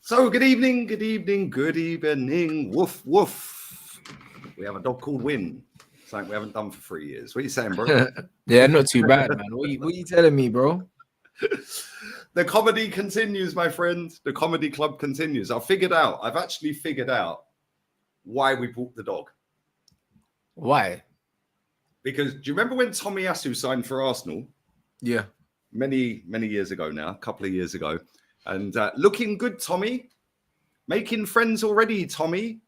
So, good evening, good evening, good evening. Woof, woof. We have a dog called Win. Something we haven't done for 3 years. What are you saying, bro? Yeah, not too bad, man. What you telling me, bro? The comedy continues, my friend. The comedy club continues. I've actually figured out why we bought the dog. Why? Because do you remember when Tomiyasu signed for Arsenal? Yeah. Many years ago now, a couple of years ago. And looking good, Tommy. Making friends already, Tommy.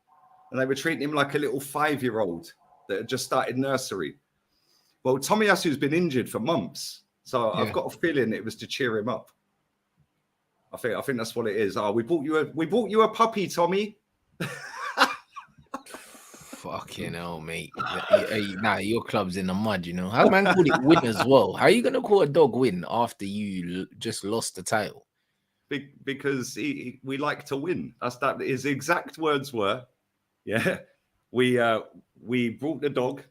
And they were treating him like a little 5-year-old that had just started nursery. Well, Tomiyasu's been injured for months. So I've got a feeling it was to cheer him up. I think that's what it is. Oh, we bought you a puppy, Tommy. Fucking hell, mate. Your club's in the mud, you know. How man called it Win as well? How are you gonna call a dog Win after you just lost the title? Because we like to win. That his exact words were. Yeah, we brought the dog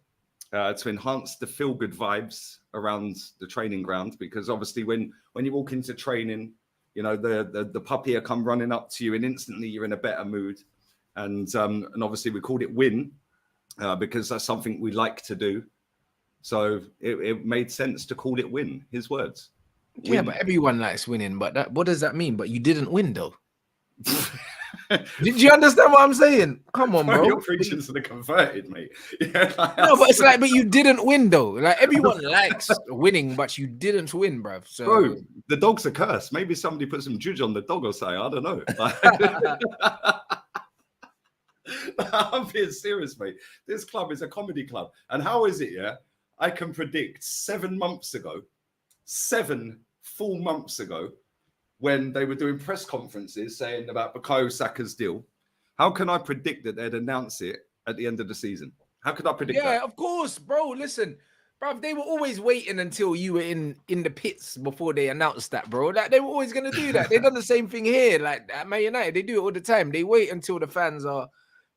to enhance the feel-good vibes around the training ground, because obviously when you walk into training, you know the puppy will come running up to you and instantly you're in a better mood, and obviously we called it Win because that's something we like to do. So it made sense to call it Win. His words. Yeah, Win. but everyone likes winning. But what does that mean? But you didn't win though. Did you understand what I'm saying? Come on, bro. You're preaching to the converted, mate. Yeah, no, but it's like, but you didn't win though. Like everyone likes winning, but you didn't win, bruv. So, bro, the dog's a curse. Maybe somebody put some juju on the dog or something. I don't know. I'm being serious, mate. This club is a comedy club. And how is it, yeah? I can predict 7 months ago, 7 full months ago, when they were doing press conferences saying about Bukayo Saka's deal, how can I predict that they'd announce it at the end of the season? How could I predict that? Yeah, of course, bro. Listen, bro, they were always waiting until you were in the pits before they announced that, bro. Like they were always gonna do that. They done the same thing here. Like at Man United, they do it all the time. They wait until the fans are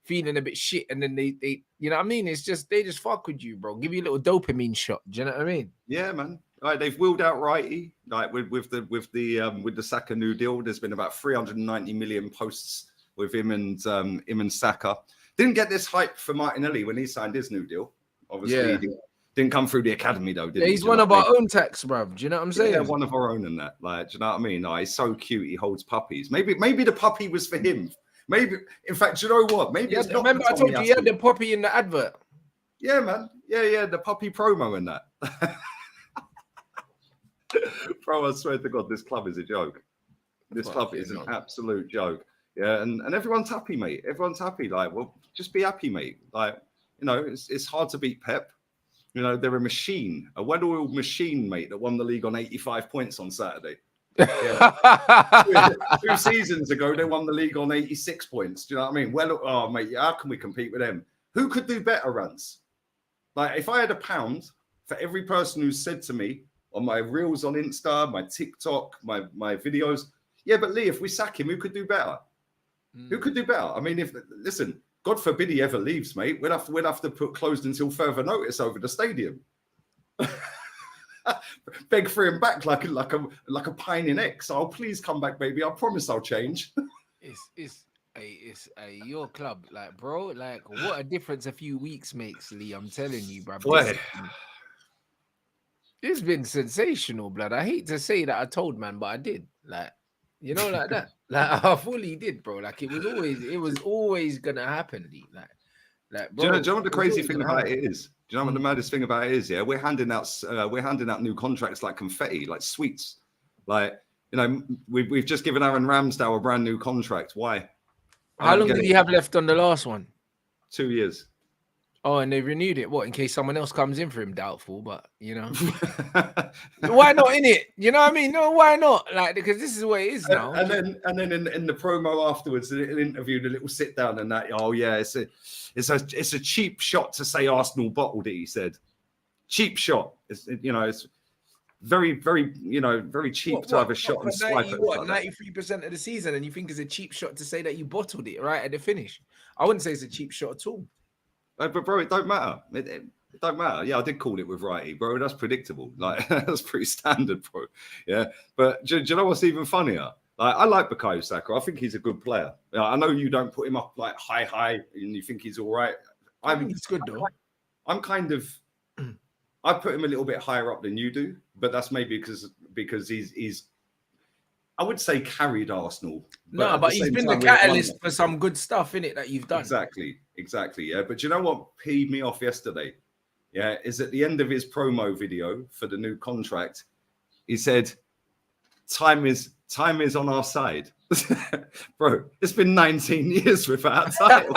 feeling a bit shit, and then they you know what I mean? It's just they just fuck with you, bro. Give you a little dopamine shot. Do you know what I mean? Yeah, man. Right, they've wheeled out Righty, like with the Saka new deal. There's been about 390 million posts with him and Saka. Didn't get this hype for Martinelli when he signed his new deal. Obviously, he didn't come through the academy though. Did he? He's one of our own tax, bruv. Do you know what I'm saying? Yeah, one of our own in that. Like, do you know what I mean? Like, he's so cute. He holds puppies. Maybe the puppy was for him. Maybe, in fact, do you know what? Maybe it's not. Remember, I told you he had the puppy in the advert. Yeah, man. Yeah, the puppy promo and that. Bro, I swear to God, this club is a joke. This club is an absolute joke. Yeah, and everyone's happy, mate. Everyone's happy. Like, well, just be happy, mate. Like, you know, it's hard to beat Pep. You know, they're a machine, a well-oiled machine, mate, that won the league on 85 points on Saturday. Yeah. 2 seasons ago, they won the league on 86 points. Do you know what I mean? Well, oh, mate, how can we compete with them? Who could do better runs? Like, if I had £1 for every person who said to me on my reels on Insta, my TikTok, my videos, yeah, but Lee, if we sack him, who could do better? Who could do better? I mean, listen, God forbid he ever leaves, mate. We'd have to put closed until further notice over the stadium. Beg for him back like a pining ex. Oh, please come back, baby. I promise I'll change. It's your club, like, bro. Like, what a difference a few weeks makes, Lee. I'm telling you, bro. It's been sensational, blood. I hate to say that I told man, but I did. Like, you know, like that. Like, I fully did, bro. Like, it was always gonna happen, Lee. Like, bro. Do you know what the crazy thing about it is? Do you know what the maddest thing about it is? Yeah, we're handing out new contracts like confetti, like sweets. Like, you know, we've just given Aaron Ramsdale a brand new contract. Why? How long did he have left on the last one? 2 years. Oh, and they renewed it. What, in case someone else comes in for him? Doubtful, but you know, why not? In it, you know what I mean? No, why not? Like, because this is what it is now. And then in the promo afterwards, an interview, the little sit down and that. Oh yeah, it's a cheap shot to say Arsenal bottled it. He said, cheap shot. It's very very cheap to have a shot and swipe it. What, 93% of the season, and you think it's a cheap shot to say that you bottled it right at the finish? I wouldn't say it's a cheap shot at all. But bro, it don't matter. It don't matter. Yeah, I did call it with Righty, bro. That's predictable. Like, that's pretty standard, bro. Yeah. But do you know what's even funnier? I like Bukayo Saka. I think he's a good player. I know you don't put him up like high, and you think he's all right. I think he's good though. I'm kind of, I put him a little bit higher up than you do, but that's maybe because he's I would say carried Arsenal. No, but he's been the catalyst for some good stuff in it that you've done. Exactly. Yeah, but you know what peed me off yesterday? Yeah, is at the end of his promo video for the new contract, he said, "Time is on our side." Bro, it's been 19 years without title.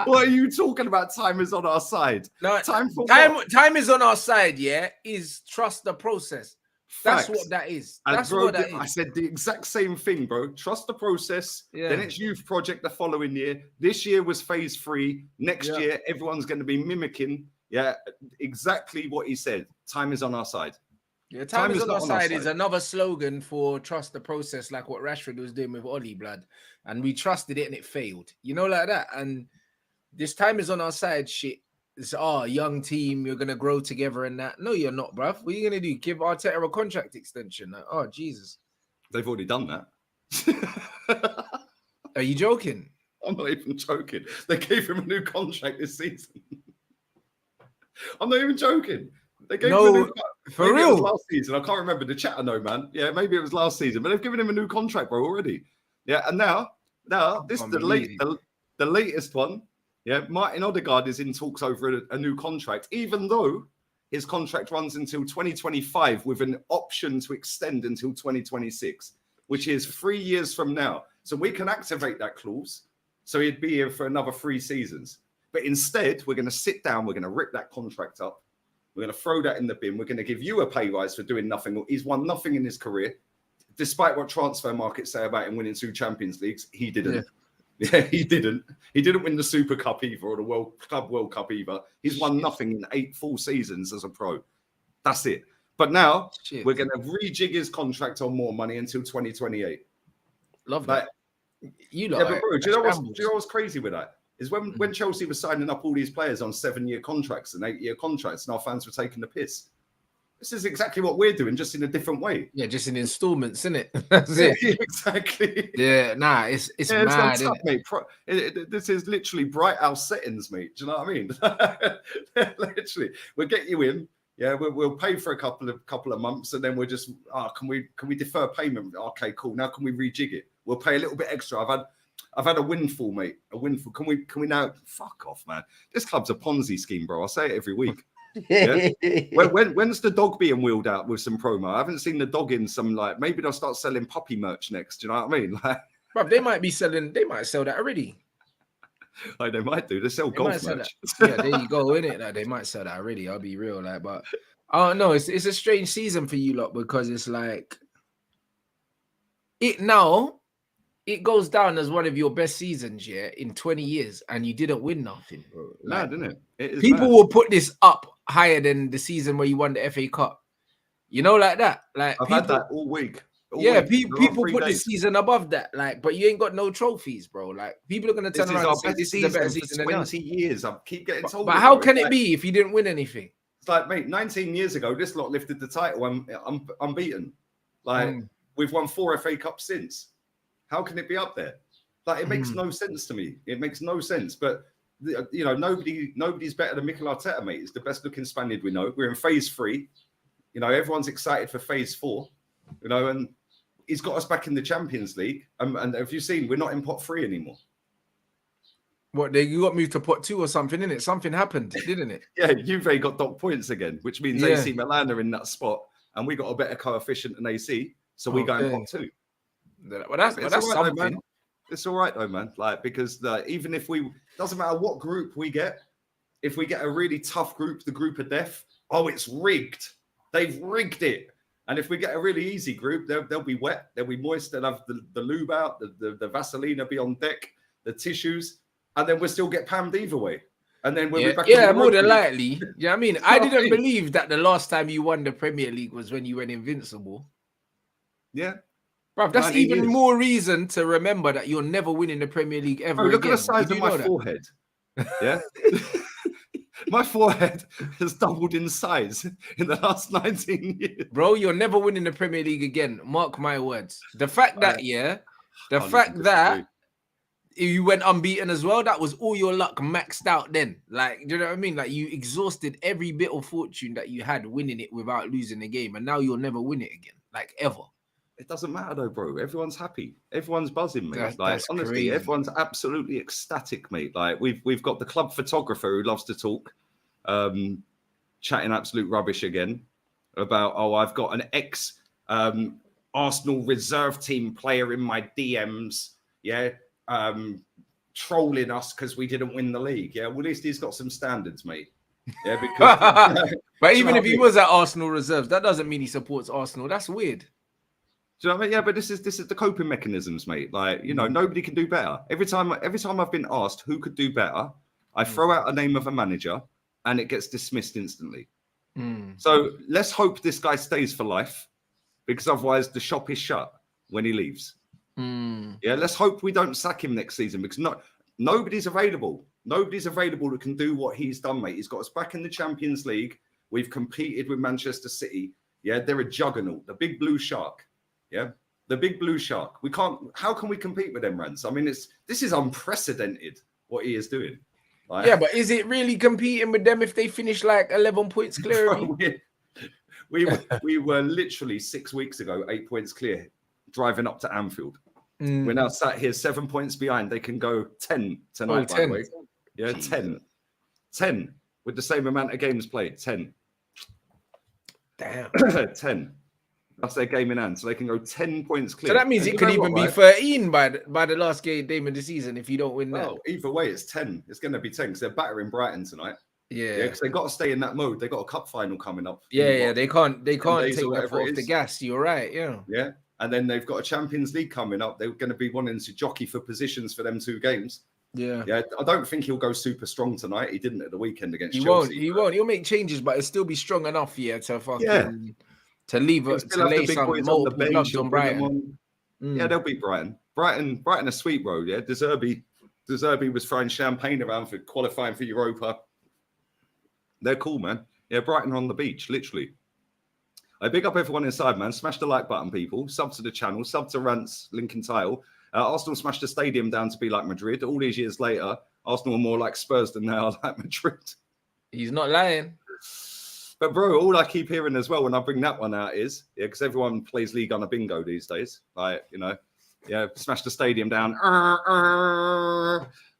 What are you talking about? Time is on our side. No, time is on our side. Yeah, is trust the process. That's what that is. That's what that is. I said the exact same thing, bro. Trust the process. Yeah. Then it's youth project the following year. This year was phase 3. Next year, everyone's going to be mimicking. Yeah, exactly what he said. Time is on our side. Yeah, time is on our side is another slogan for trust the process, like what Rashford was doing with Ollie, blood. And we trusted it and it failed. You know, like that. And this time is on our side shit. It's young team, you're gonna grow together and that. No, you're not, bruv. What are you gonna do? Give Arteta a contract extension? Like, oh Jesus. They've already done that. Are you joking? I'm not even joking. They gave him a new contract this season. I'm not even joking. They gave him a new for real. It was last season. I can't remember the chat. I know, man. Yeah, maybe it was last season, but they've given him a new contract, bro, already. Yeah, and now this is the latest one. Yeah, Martin Odegaard is in talks over a new contract, even though his contract runs until 2025 with an option to extend until 2026, which is 3 years from now. So we can activate that clause. So he'd be here for another 3 seasons. But instead, we're going to sit down. We're going to rip that contract up. We're going to throw that in the bin. We're going to give you a pay rise for doing nothing. He's won nothing in his career. Despite what transfer markets say about him winning 2 Champions Leagues, he didn't. Yeah, he didn't. He didn't win the Super Cup either, or the World Cup either. He's won nothing in 8 full seasons as a pro. That's it. But now we're going to rejig his contract on more money until 2028. Love that. You know, but bro, do you know what's crazy with that? Is when Chelsea was signing up all these players on 7-year contracts and 8-year contracts, and our fans were taking the piss. This is exactly what we're doing, just in a different way. Yeah, just in installments, isn't it? That's it. Exactly. Yeah, nah, it's mad, isn't it? Mate. This is literally bright house settings, mate. Do you know what I mean? Literally, we'll get you in. Yeah, we'll pay for a couple of months, and then we're just, can we defer payment? Okay, cool. Now can we rejig it? We'll pay a little bit extra. I've had a windfall, mate. A windfall. Can we now? Fuck off, man. This club's a Ponzi scheme, bro. I say it every week. Yeah. When's the dog being wheeled out with some promo? I haven't seen the dog in some, like, maybe they'll start selling puppy merch next. Do you know what I mean? Like, bro, they might sell that already. Like, they might do. They sell golf merch. Yeah, there you go, innit? Like, they might sell that already. I'll be real, like, but I don't know. It's a strange season for you lot, because it's like it goes down as one of your best seasons, yeah, in 20 years, and you didn't win nothing, bro. Like, didn't it? People will put this up higher than the season where you won the FA Cup. You know, like that. Like, I've had that all week. People put this season above that, like, but you ain't got no trophies, bro. Like, people are gonna turn around and say this is the better season than 20 years. I keep getting told. But how can it be if you didn't win anything? It's like, mate, 19 years ago, this lot lifted the title. I'm unbeaten. Like, we've won 4 FA Cups since. How can it be up there? Like, it makes no sense to me. It makes no sense. But, you know, nobody's better than Mikel Arteta, mate. He's the best looking Spaniard we know. We're in phase 3. You know, everyone's excited for phase 4. You know, and he's got us back in the Champions League. And have you seen, we're not in pot 3 anymore. What, you got moved to pot 2 or something, innit? Something happened, didn't it? Yeah, Juve got docked points again, which means AC Milan are in that spot. And we got a better coefficient than AC. So we go in pot 2. Well, that's something. Though, it's all right though, man. Like, because even if doesn't matter what group we get, if we get a really tough group, the group of death, it's rigged. They've rigged it. And if we get a really easy group, they'll be wet, they'll be moist, they'll have the lube out, the Vaseline will be on deck, the tissues, and then we'll still get pammed either way. And then we'll be back. Yeah, more than likely. Yeah, I mean, I didn't believe that the last time you won the Premier League was when you went invincible. Yeah. Bro, that's even more reason to remember that you're never winning the Premier League ever. Look at the size of my forehead. Yeah. My forehead has doubled in size in the last 19 years. Bro, you're never winning the Premier League again. Mark my words. The fact that, the fact that you went unbeaten as well, that was all your luck maxed out then. Like, do you know what I mean? Like, you exhausted every bit of fortune that you had winning it without losing the game, and now you'll never win it again, like, ever. It doesn't matter though, bro. Everyone's happy. Everyone's buzzing, mate. Like, honestly, crazy. Everyone's absolutely ecstatic, mate. Like, we've got the club photographer who loves to talk, chatting absolute rubbish again about, oh, I've got an ex Arsenal reserve team player in my DMs, trolling us because we didn't win the league. Yeah, well, at least he's got some standards, mate. Yeah, because but even if he was at Arsenal reserves, that doesn't mean he supports Arsenal. That's weird. Do you know what I mean? Yeah, but this is the coping mechanisms, mate. Like, you know, nobody can do better. Every time I've been asked who could do better, I throw out a name of a manager and it gets dismissed instantly. So let's hope this guy stays for life, because otherwise the shop is shut when he leaves. Yeah, let's hope we don't sack him next season, because nobody's available. Nobody's available that can do what he's done, mate. He's got us back in the Champions League. We've competed with Manchester City. Yeah, they're a juggernaut, the big blue shark. Yeah, the big blue shark. We can't. How can we compete with them, Rance? I mean, this is unprecedented what he is doing. Like, yeah, but is it really competing with them if they finish like 11 points clear? Bro, we were literally 6 weeks ago 8 points clear, driving up to Anfield. We're now sat here 7 points behind. They can go 10 tonight, by the way. Yeah, 10 with the same amount of games played. 10. Damn. 10. That's their game in hand, so they can go 10 points clear. So that means it could even be 13 by the last game of the season if you don't win that. Oh, either way, it's 10. It's going to be 10 because they're battering Brighton tonight. Yeah, because they got to stay in that mode. They got a cup final coming up. Yeah, they can't take that off the gas. You're right. Yeah, and then they've got a Champions League coming up. They're going to be wanting to jockey for positions for them 2 games. Yeah. I don't think he'll go super strong tonight. He didn't at the weekend against Chelsea. He won't. He'll make changes, but it'll still be strong enough, to fucking. To leave it, to lay some multiple gloves on Brighton. Yeah, they'll beat Brighton. Brighton are sweet road. Yeah, De Zerbi was throwing champagne around for qualifying for Europa. They're cool, man. Yeah, Brighton on the beach, literally. I big up everyone inside, man. Smash the like button, people. Sub to the channel. Sub to Rance, link and tile. Arsenal smashed the stadium down to be like Madrid. All these years later, Arsenal are more like Spurs than they are like Madrid. He's not lying. But bro, all I keep hearing as well when I bring that one out is, because everyone plays League on a bingo these days. Like, smash the stadium down.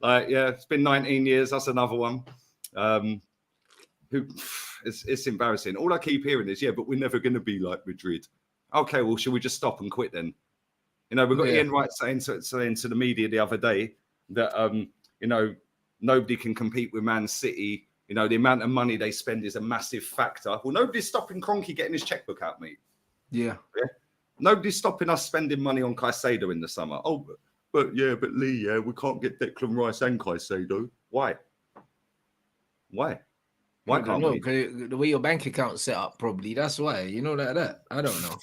Like, it's been 19 years. That's another one. It's embarrassing. All I keep hearing is, but we're never going to be like Madrid. Okay, well, should we just stop and quit then? We've got Ian Wright saying to the media the other day that, nobody can compete with Man City. The amount of money they spend is a massive factor. Well, nobody's stopping Kroenke getting his checkbook out, mate. Yeah. Nobody's stopping us spending money on Caicedo in the summer. Oh, but Lee, we can't get Declan Rice and Caicedo. Why? Why can't we? The way your bank account's set up, probably. That's why. Like that. I don't know.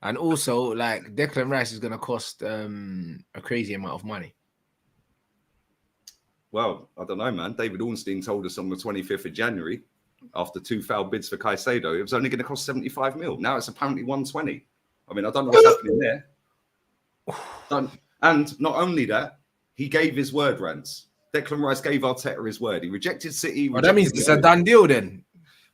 And also, like, Declan Rice is going to cost a crazy amount of money. Well, I don't know, man. David Ornstein told us on the 25th of January, after 2 failed bids for Caicedo, it was only going to cost 75 mil. Now it's apparently 120. I mean, I don't know what's happening there. And not only that, he gave his word, Rance. Declan Rice gave Arteta his word. He rejected City. Well, that means it's a done deal then.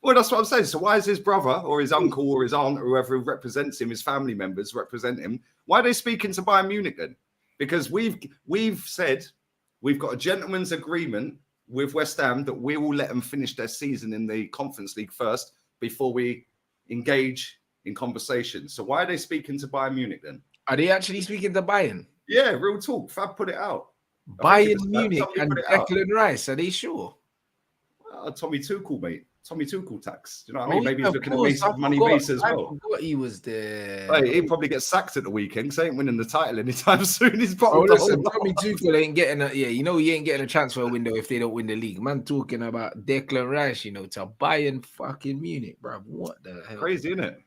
Well, that's what I'm saying. So why is his brother or his uncle or his aunt or whoever represents him, his family members represent him, why are they speaking to Bayern Munich then? Because we've said... We've got a gentleman's agreement with West Ham that we will let them finish their season in the Conference League first before we engage in conversation. So why are they speaking to Bayern Munich then? Are they actually speaking to Bayern? Yeah, real talk. Fab put it out. Bayern Munich and Declan Rice, are they sure? Tommy Tuchel, mate. Tommy Tuchel tax. Do you know what I mean? Maybe he's looking at money base as well. I forgot he was there. Hey, he'll probably get sacked at the weekend because he ain't winning the title anytime soon. He's probably Tommy Tuchel ain't getting he ain't getting a transfer window if they don't win the league. Man, talking about Declan Rice, to Bayern fucking Munich, bro. What the hell? Crazy, isn't it?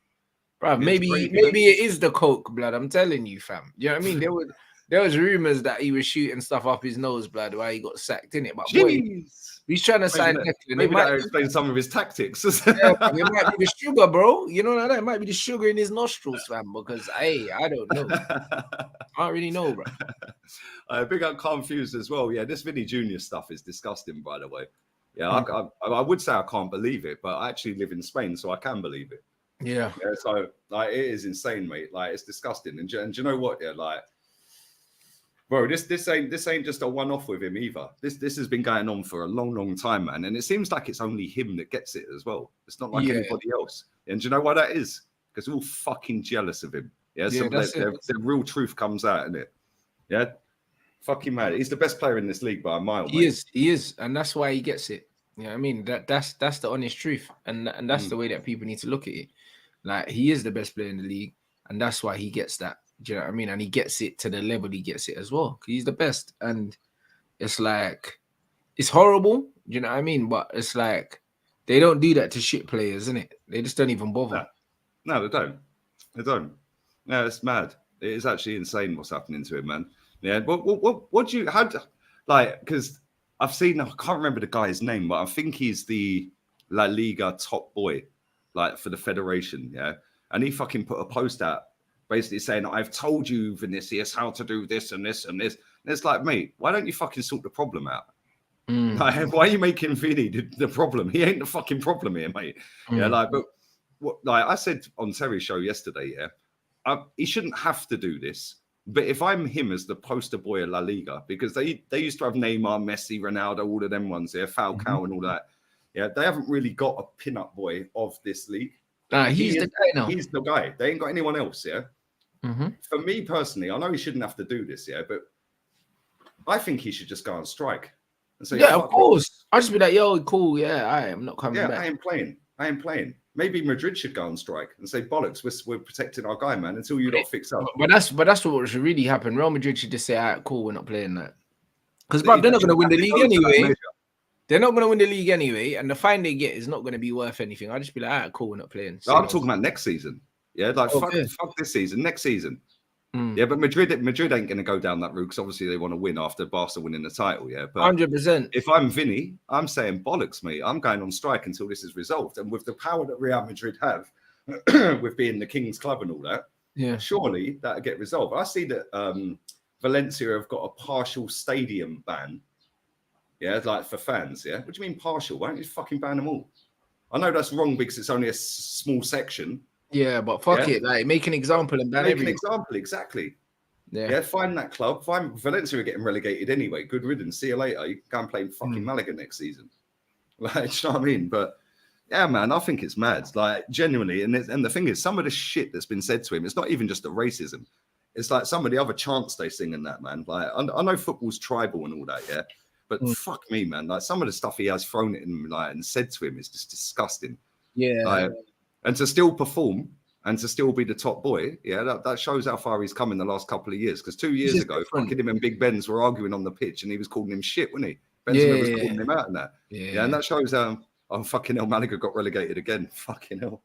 Bro, maybe it is the coke, blood. I'm telling you, fam. You know what I mean? There was rumors that he was shooting stuff up his nose, blood, while he got sacked in it. But boy, Jeez. he's trying to sign Maybe Declan. maybe that explains some of his tactics. Yeah, it might be the sugar, bro. You know that? It might be the sugar in his nostrils, fam. Because I don't know. I don't really know, bro. Big up Confused as well. Yeah, this Vinny Jr. stuff is disgusting, by the way. Yeah, I would say I can't believe it, but I actually live in Spain, so I can believe it. Yeah. So like, it is insane, mate. Like, it's disgusting. And do you know what? Yeah, like, bro, this ain't just a one-off with him either. This has been going on for a long time, man. And it seems like it's only him that gets it as well. It's not like anybody else. And do you know why that is? Because they're all fucking jealous of him. Yeah, so the real truth comes out in it. Yeah, fucking mad. He's the best player in this league by a mile. He is, and that's why he gets it. You know what I mean? That's the honest truth, and that's the way that people need to look at it. Like, he is the best player in the league, and that's why he gets that. Do you know what I mean? And he gets it to the level he gets it as well. He's the best, and it's like, it's horrible. Do you know what I mean? But it's like, they don't do that to shit players, isn't it? They just don't even bother. No, they don't. They don't. No, it's mad. It is actually insane what's happening to him, man. Yeah. What do you because I've seen, I can't remember the guy's name, but I think he's the La Liga top boy, like, for the federation. Yeah. And he fucking put a post out basically saying, I've told you, Vinicius, how to do this and this and this. And it's like, mate, why don't you fucking sort the problem out? Like, why are you making Vinny the problem? He ain't the fucking problem here, mate. Yeah, like, but what, like I said on Terry's show yesterday, he shouldn't have to do this. But if I'm him as the poster boy of La Liga, because they used to have Neymar, Messi, Ronaldo, all of them ones there, Falcao and all that. Yeah, they haven't really got a pin-up boy of this league. He's the guy now. He's the guy. They ain't got anyone else, yeah? For me personally, I know he shouldn't have to do this, yeah, but I think he should just go on strike. And say, yeah, of course. I'll just be like, yo, cool, yeah, I'm not coming back. I ain't playing. Maybe Madrid should go on strike and say, bollocks, we're protecting our guy, man, until you don't fix up. But that's what should really happen. Real Madrid should just say, all right, cool, we're not playing that. Because, bro, they're not going to win the league anyway. They're not going to win the league anyway, and the fine they get is not going to be worth anything. I'll just be like, all right, cool, we're not playing. No, I'm talking about next season. Yeah, like, fuck this season, next season. Yeah, but Madrid ain't going to go down that route because obviously they want to win after Barca winning the title. Yeah, but 100%. If I'm Vinny, I'm saying bollocks, mate. I'm going on strike until this is resolved. And with the power that Real Madrid have, with being the King's Club and all that, surely that'll get resolved. I see that Valencia have got a partial stadium ban. Yeah, like for fans. Yeah, what do you mean partial? Why don't you fucking ban them all? I know that's wrong because it's only a small section. Yeah, but fuck it. Like, make an example and ban everything. Make an example, exactly. Yeah, find that club. Find Valencia are getting relegated anyway. Good riddance. See you later. You can go and play fucking Malaga next season. Like, you know what I mean? But yeah, man, I think it's mad. Like, genuinely. And the thing is, some of the shit that's been said to him, it's not even just the racism. It's like some of the other chants they sing in that, man. Like, I know football's tribal and all that, yeah. But fuck me, man. Like, some of the stuff he has thrown at him, like, and said to him is just disgusting. Yeah. Like, and to still perform and to still be the top boy, that shows how far he's come in the last couple of years. Because 2 years ago, fucking him and Big Benz were arguing on the pitch and he was calling him shit, wasn't he? Benzema was calling him out and that. Yeah, and that shows fucking hell, Malaga got relegated again. Fucking hell.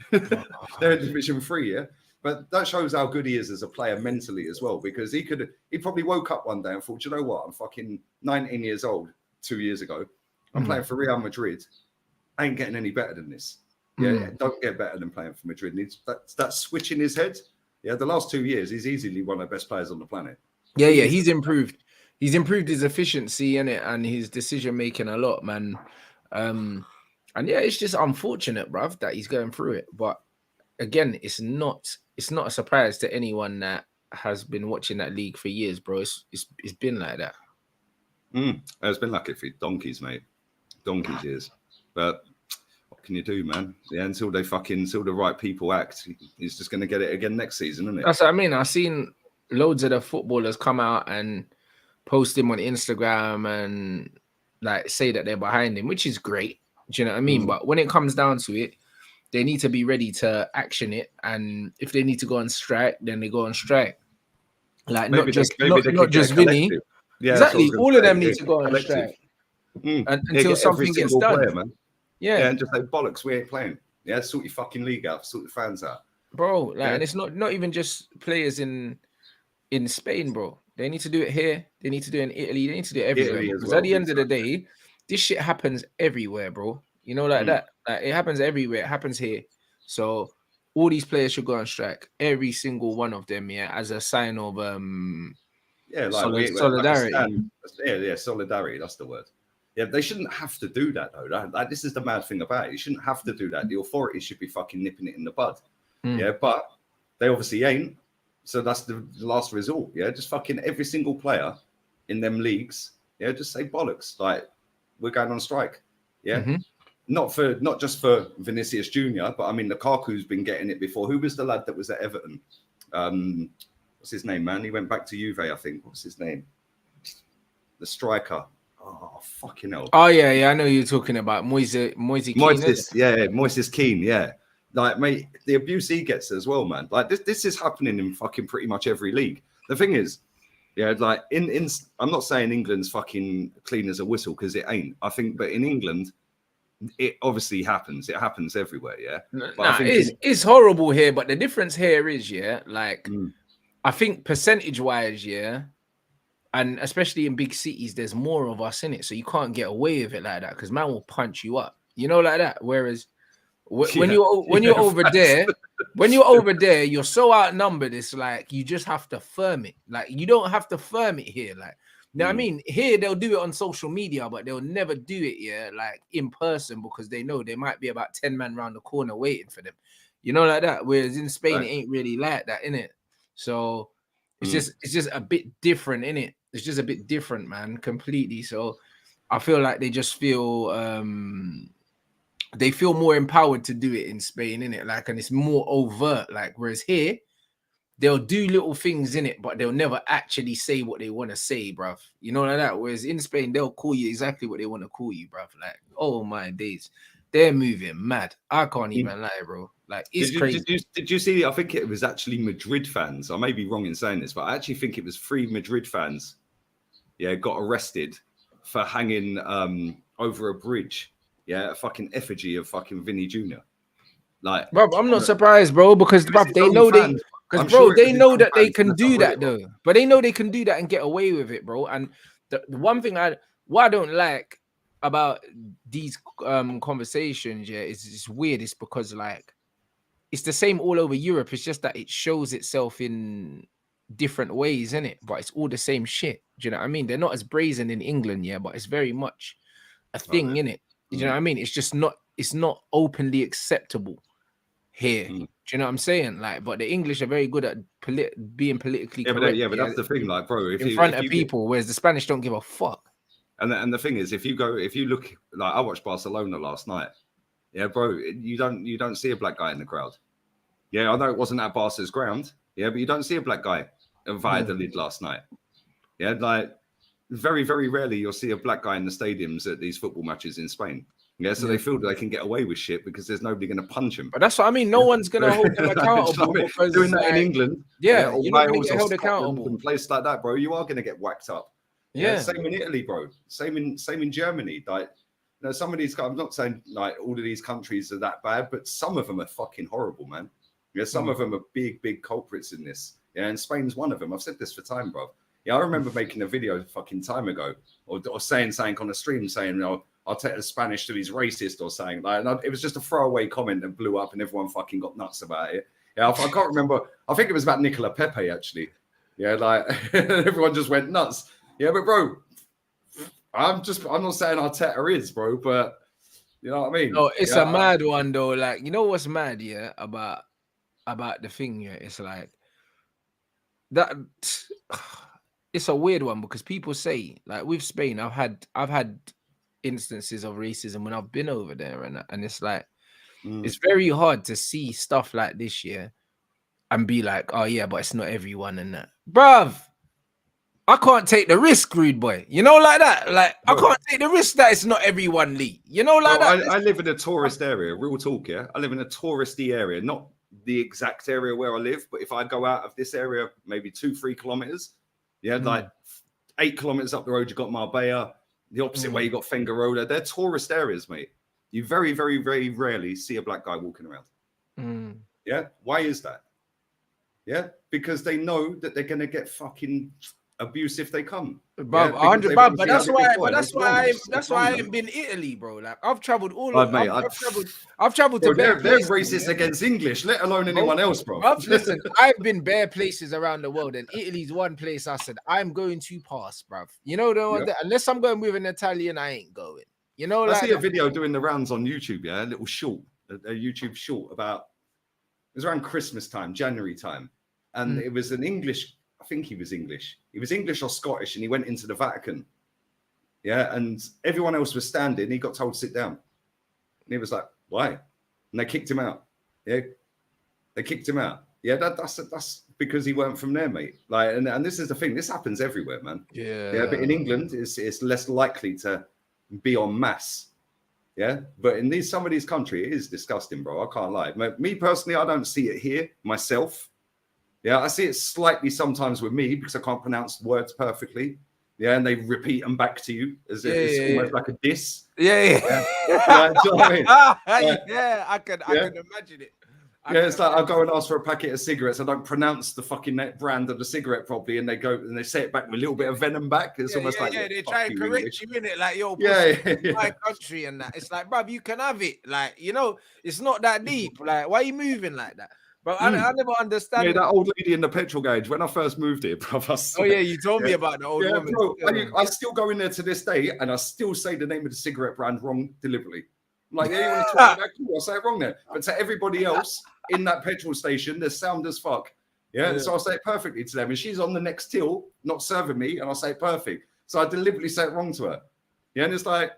They're in Division 3, yeah? But that shows how good he is as a player mentally as well, because he probably woke up one day and thought, you know what? I'm fucking 19 years old 2 years ago. I'm playing for Real Madrid. I ain't getting any better than this. Yeah, don't get better than playing for Madrid. And that switch in his head. Yeah, the last 2 years, he's easily one of the best players on the planet. Yeah, he's improved. He's improved his efficiency in it and his decision making a lot, man. And yeah, it's just unfortunate, bruv, that he's going through it. But again, it's not a surprise to anyone that has been watching that league for years, bro. It's been like that. It's been like it for donkeys, mate. Donkeys years. But what can you do, man? Yeah, until the right people act, he's just going to get it again next season, isn't it? That's what I mean. I've seen loads of the footballers come out and post him on Instagram and like say that they're behind him, which is great. Do you know what I mean? But when it comes down to it, they need to be ready to action it. And if they need to go on strike, then they go on strike. Like, not just Vinny. Yeah, exactly. All of them need to go on strike. Until something gets done. Player, man. Yeah, and just say, bollocks, we ain't playing. Yeah, sort your fucking league out, sort the fans out. Bro, and it's not even just players in Spain, bro. They need to do it here. They need to do it in Italy. They need to do it everywhere. Italy as Because well, at the big end of the time. day, this shit happens everywhere, bro. You know, like that. Like it happens everywhere. It happens here. So all these players should go on strike. Every single one of them, yeah, as a sign of Yeah, like like a solidarity. stand. Yeah, solidarity. That's the word. Yeah, they shouldn't have to do that though. This is the mad thing about it. You shouldn't have to do that. The authorities should be fucking nipping it in the bud. Yeah, but they obviously ain't. So that's the last resort. Yeah, just fucking every single player in them leagues. Yeah, just say bollocks. Like we're going on strike. Yeah, not just for Vinicius Junior, but I mean Lukaku's been getting it before. Who was the lad that was at Everton? What's his name, man? He went back to Juve, I think. What's his name? The striker. Oh, fucking hell. Oh, yeah. I know you're talking about Moise Kean. Moises Kean, yeah. Like, mate, the abuse he gets as well, man. Like, this is happening in fucking pretty much every league. The thing is, yeah, like, I'm not saying England's fucking clean as a whistle, because it ain't. I think, but in England, it obviously happens. It happens everywhere, yeah? But I think it's horrible here, but the difference here is, yeah, like, I think percentage-wise, yeah, and especially in big cities, there's more of us in it, so you can't get away with it like that because man will punch you up, you know, like that. Whereas when you're over there, you're so outnumbered. It's like you just have to firm it. Like you don't have to firm it here. Like, you know what I mean? Here they'll do it on social media, but they'll never do it, yeah, like in person because they know there might be about 10 men around the corner waiting for them, you know, like that. Whereas in Spain, it ain't really like that, innit? So it's just a bit different, innit? It's just a bit different, man, completely. So I feel like they just feel more empowered to do it in Spain, innit? Like, and it's more overt. Like, whereas here, they'll do little things in it, but they'll never actually say what they want to say, bruv. You know, like that. Whereas in Spain, they'll call you exactly what they want to call you, bruv. Like, oh my days, they're moving mad. I can't even lie, bro. Like, it's crazy. Did you see? I think it was actually Madrid fans. I may be wrong in saying this, but I actually think it was 3 Madrid fans. Yeah, got arrested for hanging over a bridge. Yeah, a fucking effigy of fucking Vinny Jr. Like, bro, I'm not surprised, bro, because bro, they know they know that they can do that though. But they know they can do that and get away with it, bro. And the one thing I don't like about these conversations, yeah, is it's weird. It's because like it's the same all over Europe. It's just that it shows itself in different ways, innit? But it's all the same shit. Do you know what I mean? They're not as brazen in England, yeah, but it's very much a thing, innit? Do you know what I mean? It's just not. It's not openly acceptable here. Do you know what I'm saying? Like, but the English are very good at being politically correct. But that's the thing, like, bro. In front of people, whereas the Spanish don't give a fuck. And the thing is, if you look, like, I watched Barcelona last night. Yeah, bro, you don't see a black guy in the crowd. Yeah, I know it wasn't at Barca's ground. Yeah, but you don't see a black guy via the lid last night. Yeah, like very, very rarely you'll see a black guy in the stadiums at these football matches in Spain. Yeah, so they feel that they can get away with shit because there's nobody going to punch them. But that's what I mean. No one's going to hold them accountable. Because, doing that in England, or you're not going to get held accountable. In places like that, bro, you are going to get whacked up. Yeah, same in Italy, bro. Same in Germany. Like, you know, some of these. I'm not saying like all of these countries are that bad, but some of them are fucking horrible, man. Yeah, some of them are big culprits in this. Yeah, and Spain's one of them. I've said this for time, bro. Yeah, I remember making a video fucking time ago, or saying something on a stream saying, you know, I'll take the Spanish to he's racist or something. Like, and it was just a throwaway comment that blew up and everyone fucking got nuts about it. Yeah, I can't remember. I think it was about Nicola Pepe, actually. Yeah, like, everyone just went nuts. Yeah, but bro, I'm not saying Arteta is, bro, but you know what I mean? No, it's a mad one, though. Like, you know what's mad, yeah, about the thing, yeah? It's like, that... It's a weird one because people say, like, with Spain, I've had instances of racism when I've been over there, and it's like it's very hard to see stuff like this, yeah, and be like, oh yeah, but it's not everyone and that, bruv. I can't take the risk, rude boy. You know, like that. Like, I can't take the risk that it's not everyone, Lee. You know, like that. I live in a tourist area. Real talk, yeah. I live in a touristy area, not the exact area where I live, but if I go out of this area, maybe 2-3 kilometers. Yeah, like 8 kilometers up the road, you got Marbella. The opposite way, you got Fengarola. They're tourist areas, mate. You very, very, very rarely see a black guy walking around. Yeah, why is that? Yeah, because they know that they're going to get fucking abusive they come. Bro, 100, bro, but that's why I haven't been Italy, bro. Like I've traveled all over, mate, I've traveled to they're places, racist against English, let alone anyone else, bro. Listen, I've been bare places around the world, and Italy's one place I said I'm going to pass, bro. You know, unless I'm going with an Italian, I ain't going. You know, I see a video doing the rounds on YouTube, a little short, a YouTube short about, it was around Christmas time, January time, and it was an English, I think he was English or Scottish, and he went into the Vatican, and everyone else was standing, he got told to sit down, and he was like, why? And they kicked him out. They kicked him out. That's because he weren't from there, mate. Like, and this is the thing, this happens everywhere, man. But in England, it's less likely to be en masse. But in some of these countries, it is disgusting, bro. I can't lie. Me personally, I don't see it here myself. I see it slightly sometimes with me because I can't pronounce words perfectly. And they repeat them back to you as if it's almost like a diss. Do you know what I mean? I can imagine it. It's like I go and ask for a packet of cigarettes. I don't pronounce the fucking brand of the cigarette properly, and they go and they say it back with a little bit of venom back. It's almost like they try and correct you in it, like yo, my country and that. It's like, bruv, you can have it. Like, you know, it's not that deep. Like, why are you moving like that? But I never understand. That old lady in the petrol gauge when I first moved here, bro. You told me about the old woman. Bro, I still go in there to this day, and I still say the name of the cigarette brand wrong deliberately. I'm like, you want to talk about cool? I'll say it wrong there. But to everybody else in that petrol station, they're sound as fuck. So I'll say it perfectly to them. And she's on the next till, not serving me, and I'll say it perfect. So I deliberately say it wrong to her. And it's like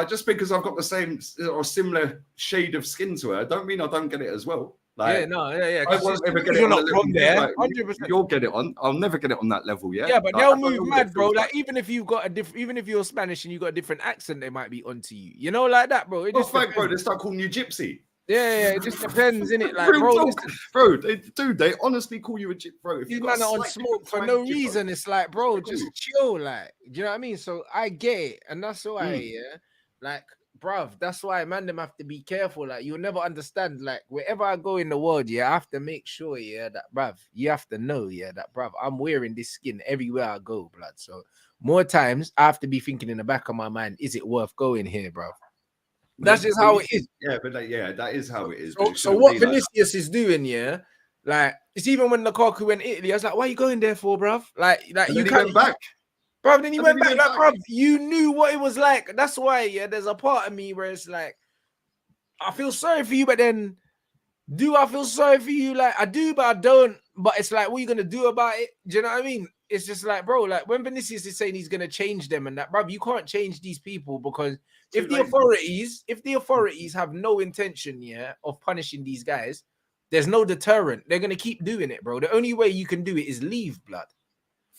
just because I've got the same or similar shade of skin to her, don't mean I don't get it as well. Like, I won't ever get it on the level there. 100%. You'll get it on. I'll never get it on that level. Yeah, but they'll move mad, bro. Like even if you've got even if you're Spanish and you got a different accent, they might be onto you. You know, like that, bro. It just bro. They start calling you gypsy. It just depends, innit? Like, they honestly call you a gypsy, bro. These men are on smoke for no reason. It's like, bro, just chill, like, do you know what I mean? So I get it, and that's why, like. Bruv, that's why man them have to be careful. Like you'll never understand. Like wherever I go in the world, I have to make sure, that bruv, you have to know, that bruv, I'm wearing this skin everywhere I go, blood. So more times I have to be thinking in the back of my mind, is it worth going here, bruv? That's just how it is. That is how it is. So what Vinicius is doing, like it's even when Lukaku went Italy, I was like, why are you going there for, bruv? Like you can't back. Bro, then he went back like, bro, you knew what it was like. That's why, there's a part of me where it's like, I feel sorry for you, but then do I feel sorry for you? Like, I do, but I don't. But it's like, what are you going to do about it? Do you know what I mean? It's just like, bro, like when Vinicius is saying he's going to change them and that, bro, you can't change these people because if the authorities have no intention, of punishing these guys, there's no deterrent. They're going to keep doing it, bro. The only way you can do it is leave, blood.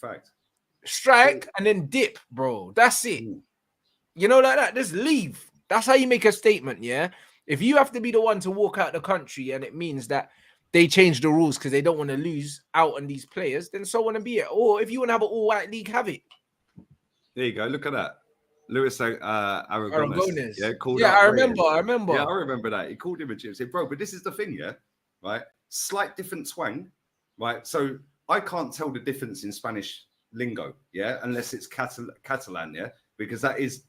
Fact. Strike and then dip, bro. That's it. You know, like that. Just leave. That's how you make a statement, If you have to be the one to walk out the country and it means that they change the rules because they don't want to lose out on these players, then so want to be it. Or if you want to have an all-white league, have it. There you go. Look at that. Luis Aragonés. I remember. Yeah, I remember that. He called him a gypsy. Bro, but this is the thing, right? Slight different twang, right? So I can't tell the difference in Spanish lingo, unless it's Catalan, because that is,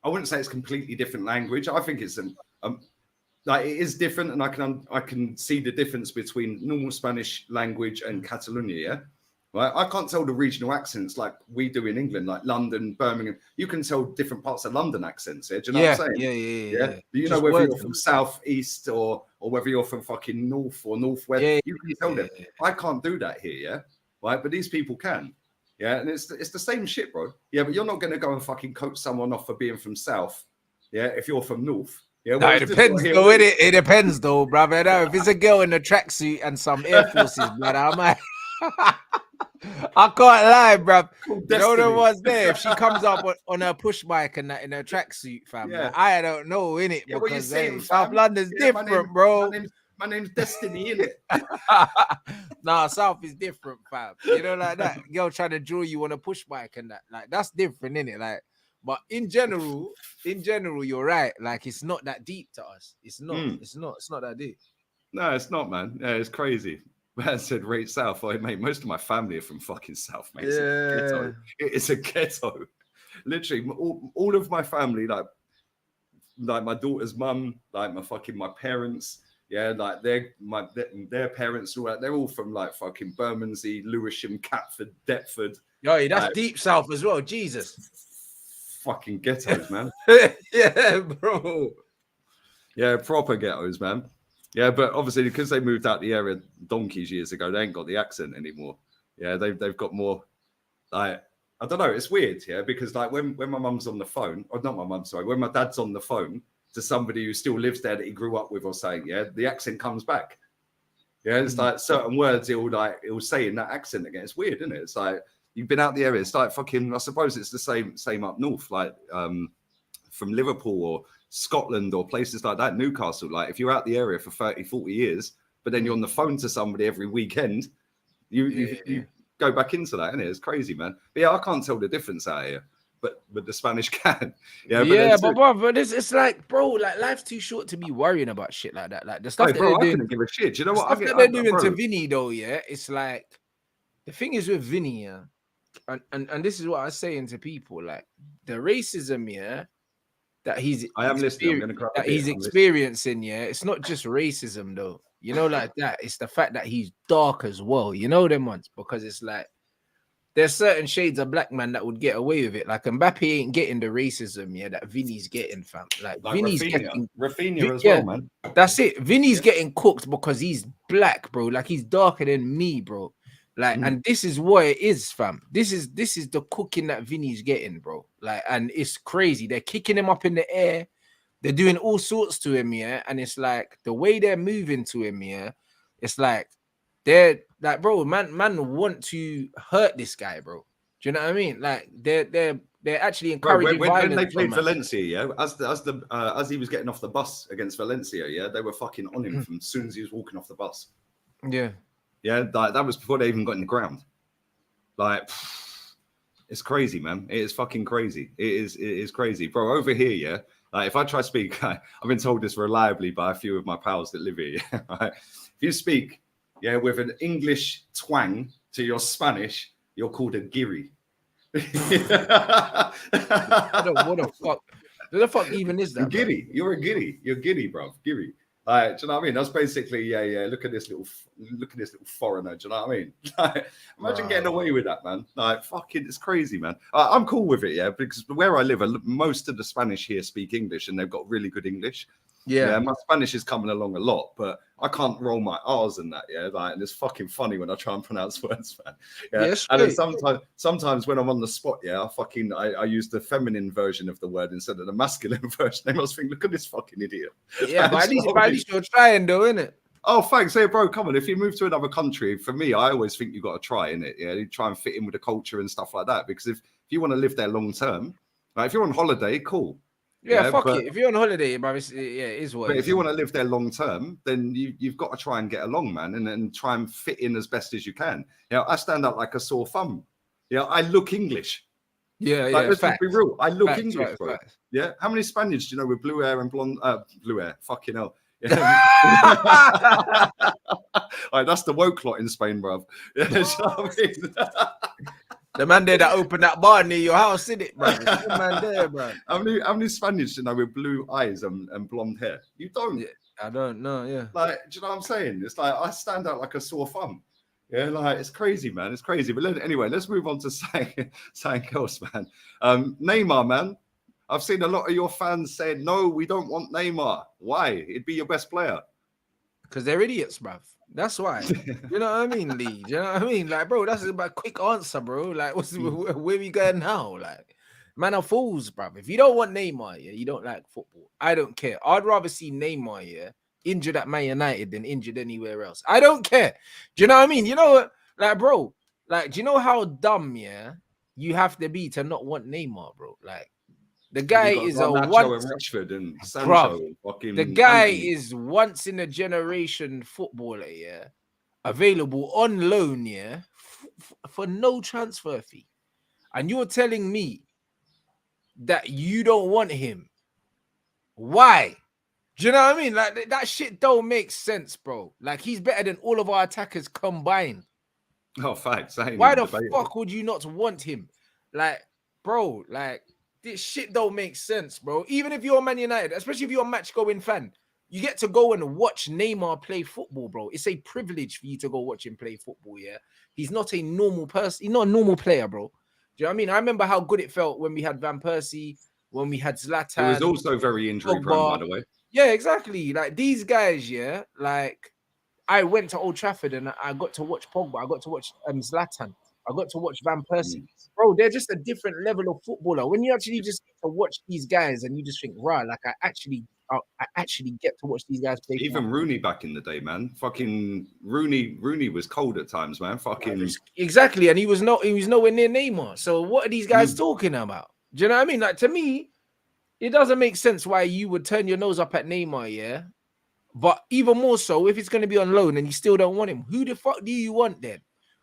I wouldn't say it's completely different language. I think it's like it is different, and I can see the difference between normal Spanish language and Catalonia, right? I can't tell the regional accents like we do in England, like London, Birmingham. You can tell different parts of London accents. Do you know what I'm saying? Yeah. You know whether you're from south, east, or whether you're from fucking north or northwest. You can tell them. I can't do that here, right? But these people can. And it's the same shit, bro. But you're not going to go and fucking coach someone off for being from south, if you're from north. No, it depends, though, innit? It depends, though, brother. No, if it's a girl in a tracksuit and some Air Forces, brother, I might. I can't lie, bruv. You know the ones there. If she comes up on her push bike and that in her tracksuit, fam, like, I don't know, innit? Because South London's different, bro. My name's Destiny, innit? Nah, South is different, fam. You know, like that. Girl trying to draw you on a push bike and that. Like, that's different, innit? Like, but in general, you're right. Like, it's not that deep to us. It's not that deep. No, it's not, man. Yeah, it's crazy. Man said right south. Oh, mate, most of my family are from fucking south, mate. It's a Yeah. ghetto. It's a ghetto. Literally, all of my family, like my daughter's mum, like my parents, yeah, like their parents, they're all from like fucking Bermondsey, Lewisham, Catford, Deptford. Yo, that's like, deep south as well. Jesus. Fucking ghettos, man. Yeah, bro. Yeah, proper ghettos, man. Yeah, but obviously because they moved out the area donkeys years ago, they ain't got the accent anymore. Yeah, they've got more like, I don't know, it's weird, yeah, because like when my mum's on the phone, or not my mum, sorry, when my dad's on the phone to somebody who still lives there that he grew up with or saying, yeah, the accent comes back. Yeah, it's like certain words he'll say in that accent again. It's weird, isn't it? It's like you've been out the area. It's like fucking, I suppose it's the same up north, like from Liverpool or Scotland or places like that, Newcastle. Like if you're out the area for 30, 40 years, but then you're on the phone to somebody every weekend, you go back into that, innit? It's crazy, man. But yeah, I can't tell the difference out here, but the Spanish can. But it's like, bro, like life's too short to be worrying about shit like that. Like the stuff hey, that bro, they're I doing. couldn't give a shit. Do you know what? Stuff that they're doing to Vinny though, yeah. It's like the thing is with Vinny, yeah, and this is what I was saying to people, like the racism, yeah, that he's experiencing, yeah. It's not just racism though, you know, like that. It's the fact that he's dark as well, you know them ones, because it's like there's certain shades of black man that would get away with it. Like Mbappe ain't getting the racism, yeah, that Vinny's getting, fam. Like Vinny's getting Rafinha as well, man. That's it. Vinny's getting cooked because he's black, bro. Like he's darker than me, bro. Like, and this is what it is, fam. This is the cooking that Vinny's getting, bro. Like, and it's crazy. They're kicking him up in the air. They're doing all sorts to him, yeah. And it's like the way they're moving to him, yeah. It's like they're like, bro, man want to hurt this guy, bro. Do you know what I mean? Like they're actually encouraging violence. When they played Valencia, yeah, as he was getting off the bus against Valencia, yeah, they were fucking on him from as soon as he was walking off the bus. Yeah, that was before they even got in the ground. Like, it's crazy, man. It is fucking crazy. It is crazy, bro. Over here, yeah. Like, if I try to speak, I've been told this reliably by a few of my pals that live here. Yeah? Right? If you speak, yeah, with an English twang to your Spanish, you're called a giri. what the fuck? What the fuck even is that? Giddy. You're a giddy. You're giddy, bro. Giddy. Like, do you know what I mean? That's basically, yeah. Look at this little foreigner. Do you know what I mean? Like, imagine getting away with that, man. Like, fucking, it's crazy, man. I'm cool with it, yeah, because where I live, most of the Spanish here speak English, and they've got really good English. Yeah, my Spanish is coming along a lot, but I can't roll my R's and that, yeah. Like, and it's fucking funny when I try and pronounce words, man. Yeah, yes, and then sometimes when I'm on the spot, yeah, I use the feminine version of the word instead of the masculine version. They must think, look at this fucking idiot. Yeah, but at least you're trying, though, innit? Oh, thanks. Hey, bro, come on. If you move to another country, for me, I always think you've got to try, innit? Yeah, you try and fit in with the culture and stuff like that. Because if you want to live there long term, like if you're on holiday, cool. Yeah, fuck it. If you're on holiday, but it is what. But if you want to live there long term, then you've got to try and get along, man, and try and fit in as best as you can. You know, I stand up like a sore thumb. Yeah, I look English. Yeah, like, let's be real. I look English, bro. Yeah. How many Spaniards do you know with blue hair and blonde? Blue hair. Fucking hell. Yeah. Right, that's the woke lot in Spain, bro. Yeah, you know what I mean? The man there that opened that bar near your house, isn't it, bro? The man there, bro. How many Spaniards do you know with blue eyes and blonde hair? You don't. Yeah, I don't know. Yeah. Like, do you know what I'm saying? It's like I stand out like a sore thumb. Yeah, like it's crazy, man. It's crazy. But anyway, let's move on to something else, man. Neymar, man. I've seen a lot of your fans saying, no, we don't want Neymar. Why? He'd be your best player. Because they're idiots, bruv. That's why. You know what I mean, Lee? You know what I mean? Like, bro, that's a quick answer, bro. Like, where we going now? Like, man are fools, bruv. If you don't want Neymar, yeah, you don't like football. I don't care. I'd rather see Neymar, yeah, injured at Man United than injured anywhere else. I don't care. Do you know what I mean? You know what? Like, bro, like, do you know how dumb, yeah, you have to be to not want Neymar, bro? Like, the guy is a once in a generation footballer, yeah, available on loan, yeah, for no transfer fee. And you're telling me that you don't want him. Why? Do you know what I mean? Like that shit don't make sense, bro. Like he's better than all of our attackers combined. Oh, facts. That ain't Why even the debatable. fuck would you not want him? Like, bro, like this shit don't make sense, bro. Even if you're Man United, especially if you're a match going fan, you get to go and watch Neymar play football, bro. It's a privilege for you to go watch him play football. Yeah, he's not a normal person. He's not a normal player, bro. Do you know what I mean? I remember how good it felt when we had Van Persie, when we had Zlatan. It was also very injury prone, by the way. Yeah, exactly. Like these guys, yeah. Like I went to Old Trafford and I got to watch Pogba. I got to watch Zlatan. I got to watch Van Persie. Bro, they're just a different level of footballer. When you actually just get to watch these guys and you just think, right, like I actually get to watch these guys play. Even Rooney back in the day, man. Fucking Rooney was cold at times, man. Fucking exactly, and he was nowhere near Neymar. So what are these guys talking about? Do you know what I mean? Like to me, it doesn't make sense why you would turn your nose up at Neymar, yeah. But even more so, if it's going to be on loan and you still don't want him, who the fuck do you want then?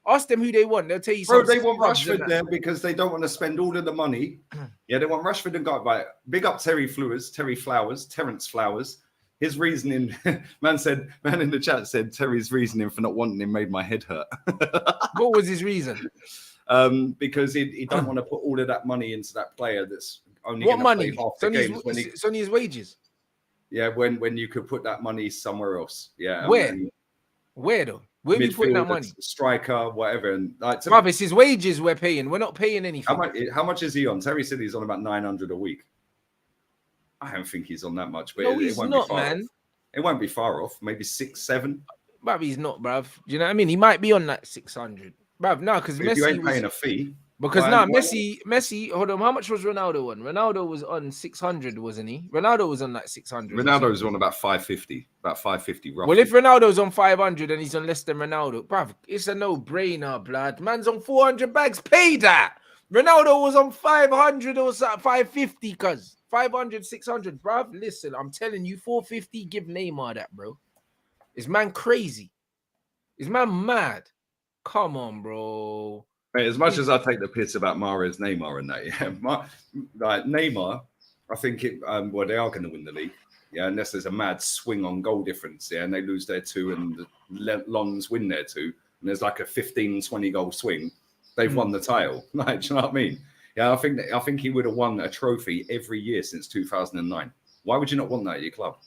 Ask them who they want. They'll tell you. Bro, they want Rashford there because they don't want to spend all of the money. Yeah, they want Rashford and guy. Right, big up Terence Flowers. His reasoning, man in the chat said Terry's reasoning for not wanting him made my head hurt. What was his reason? Because he don't want to put all of that money into that player that's only what money? Play half the games when it's only his wages. Yeah, when you could put that money somewhere else. Yeah. Where though? Where are we putting that money? Striker, whatever. And like, it's his wages we're paying. We're not paying anything. How much is he on? Terry said he's on about 900 a week. I don't think he's on that much, but no, it won't be far man. Off. It won't be far off. Maybe 6, 7. Bruv, he's not, bruv. Do you know what I mean? He might be on like 600. Bruv, no, because Messi you ain't paying a fee. Because now Messi, hold on, how much was Ronaldo on? Ronaldo was on 600, wasn't he? Ronaldo was on like 600. Ronaldo was on about 550, roughly. Well, if Ronaldo's on 500 and he's on less than Ronaldo, bruv, it's a no-brainer, blood. Man's on 400 bags, pay that. Ronaldo was on 500 or 550, cuz 500, 600, bruv. Listen, I'm telling you, 450, give Neymar that, bro. Is man crazy? Is man mad? Come on, bro. Mate, as much as I take the piss about Mahrez, Neymar, and that, yeah, like Neymar, I think they are going to win the league, yeah, unless there's a mad swing on goal difference, yeah, and they lose their 2 and the Lons win their 2, and there's like a 15-20 goal swing, they've won the title. Like, do you know what I mean? Yeah, I think he would have won a trophy every year since 2009. Why would you not want that at your club?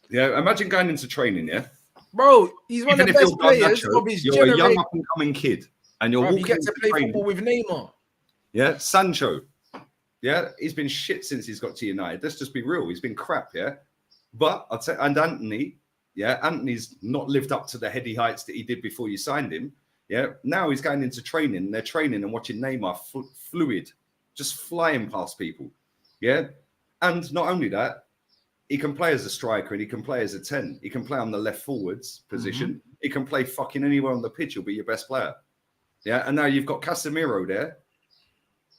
Yeah, imagine going into training, yeah. Bro, he's one of the best players of his generation. You're a young up-and-coming kid, and you're walking you get to play football with Neymar. Yeah, Sancho. Yeah, he's been shit since he's got to United. Let's just be real. He's been crap, yeah. But I'd say, and Anthony, yeah, Anthony's not lived up to the heady heights that he did before you signed him. Yeah, now he's going into training, and they're training and watching Neymar fluid, just flying past people. Yeah, and not only that, he can play as a striker and he can play as a 10. He can play on the left forwards position. He can play fucking anywhere on the pitch. He'll be your best player. Yeah. And now you've got Casemiro there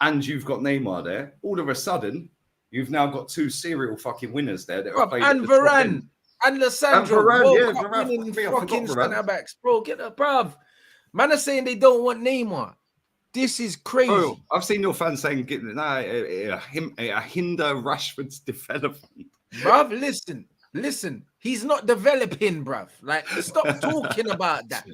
and you've got Neymar there. All of a sudden, you've now got 2 serial fucking winners there. That are and Varane and Lissandro. Varane, fucking centre backs. Bro, get up, bruv. Man are saying they don't want Neymar. This is crazy. Bro, I've seen your fans saying, hinder Rashford's development. Bruv, listen. He's not developing, bruv. Like, stop talking about that.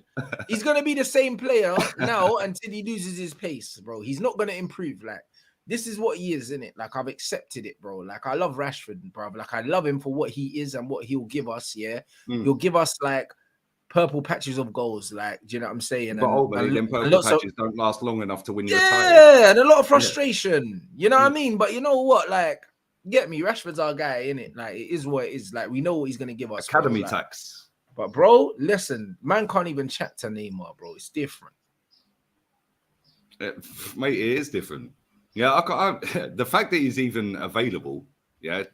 He's gonna be the same player now until he loses his pace, bro. He's not gonna improve. Like, this is what he is, innit? Like, I've accepted it, bro. Like, I love Rashford, bruv. Like, I love him for what he is and what he'll give us. Yeah, he'll give us like purple patches of goals. Like, do you know what I'm saying? But ultimately, them purple patches don't last long enough to win you a title. Yeah, and a lot of frustration. You know what I mean? But you know what? Like, get me, Rashford's our guy, innit? Like, it is what it is. Like, we know what he's gonna give us. Academy tax. But bro, listen, man can't even chat to Neymar, bro. It's different. Mate, it is different. Yeah, the fact that he's even available, yeah,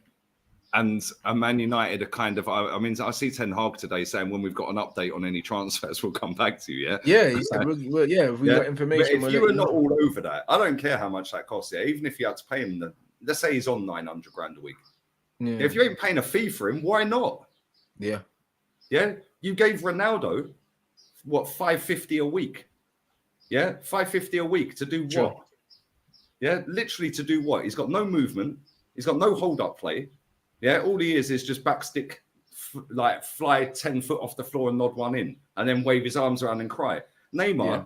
and Man United are kind of, I mean, I see Ten Hag today saying when we've got an update on any transfers, we'll come back to you, yeah? Yeah, he said, if we got information. But if you were not all over that, I don't care how much that costs, yeah, even if you had to pay him let's say he's on 900 grand a week. Yeah. If you ain't paying a fee for him, why not? Yeah. Yeah. You gave Ronaldo, what, 550 a week? Yeah. 550 a week to do what? Yeah. Literally to do what? He's got no movement. He's got no hold up play. Yeah, all he is just backstick, like fly 10 foot off the floor and nod one in, and then wave his arms around and cry. Neymar,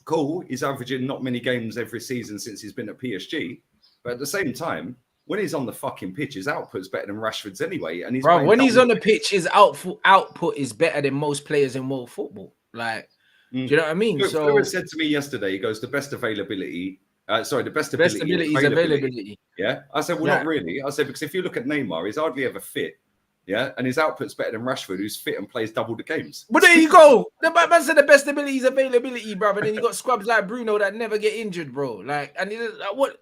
cool, he's averaging not many games every season since he's been at PSG, but at the same time, when he's on the fucking pitch, his output's better than Rashford's anyway. And when he's on the pitch, his output is better than most players in world football. Like, do you know what I mean? Look, so Lewis said to me yesterday, he goes, the best availability. The best ability is availability. Yeah. I said, well, not really. I said, because if you look at Neymar, he's hardly ever fit. Yeah. And his output's better than Rashford, who's fit and plays double the games. But there you go. The man said the best ability is availability, bro. And then you got scrubs like Bruno that never get injured, bro. Like, and what?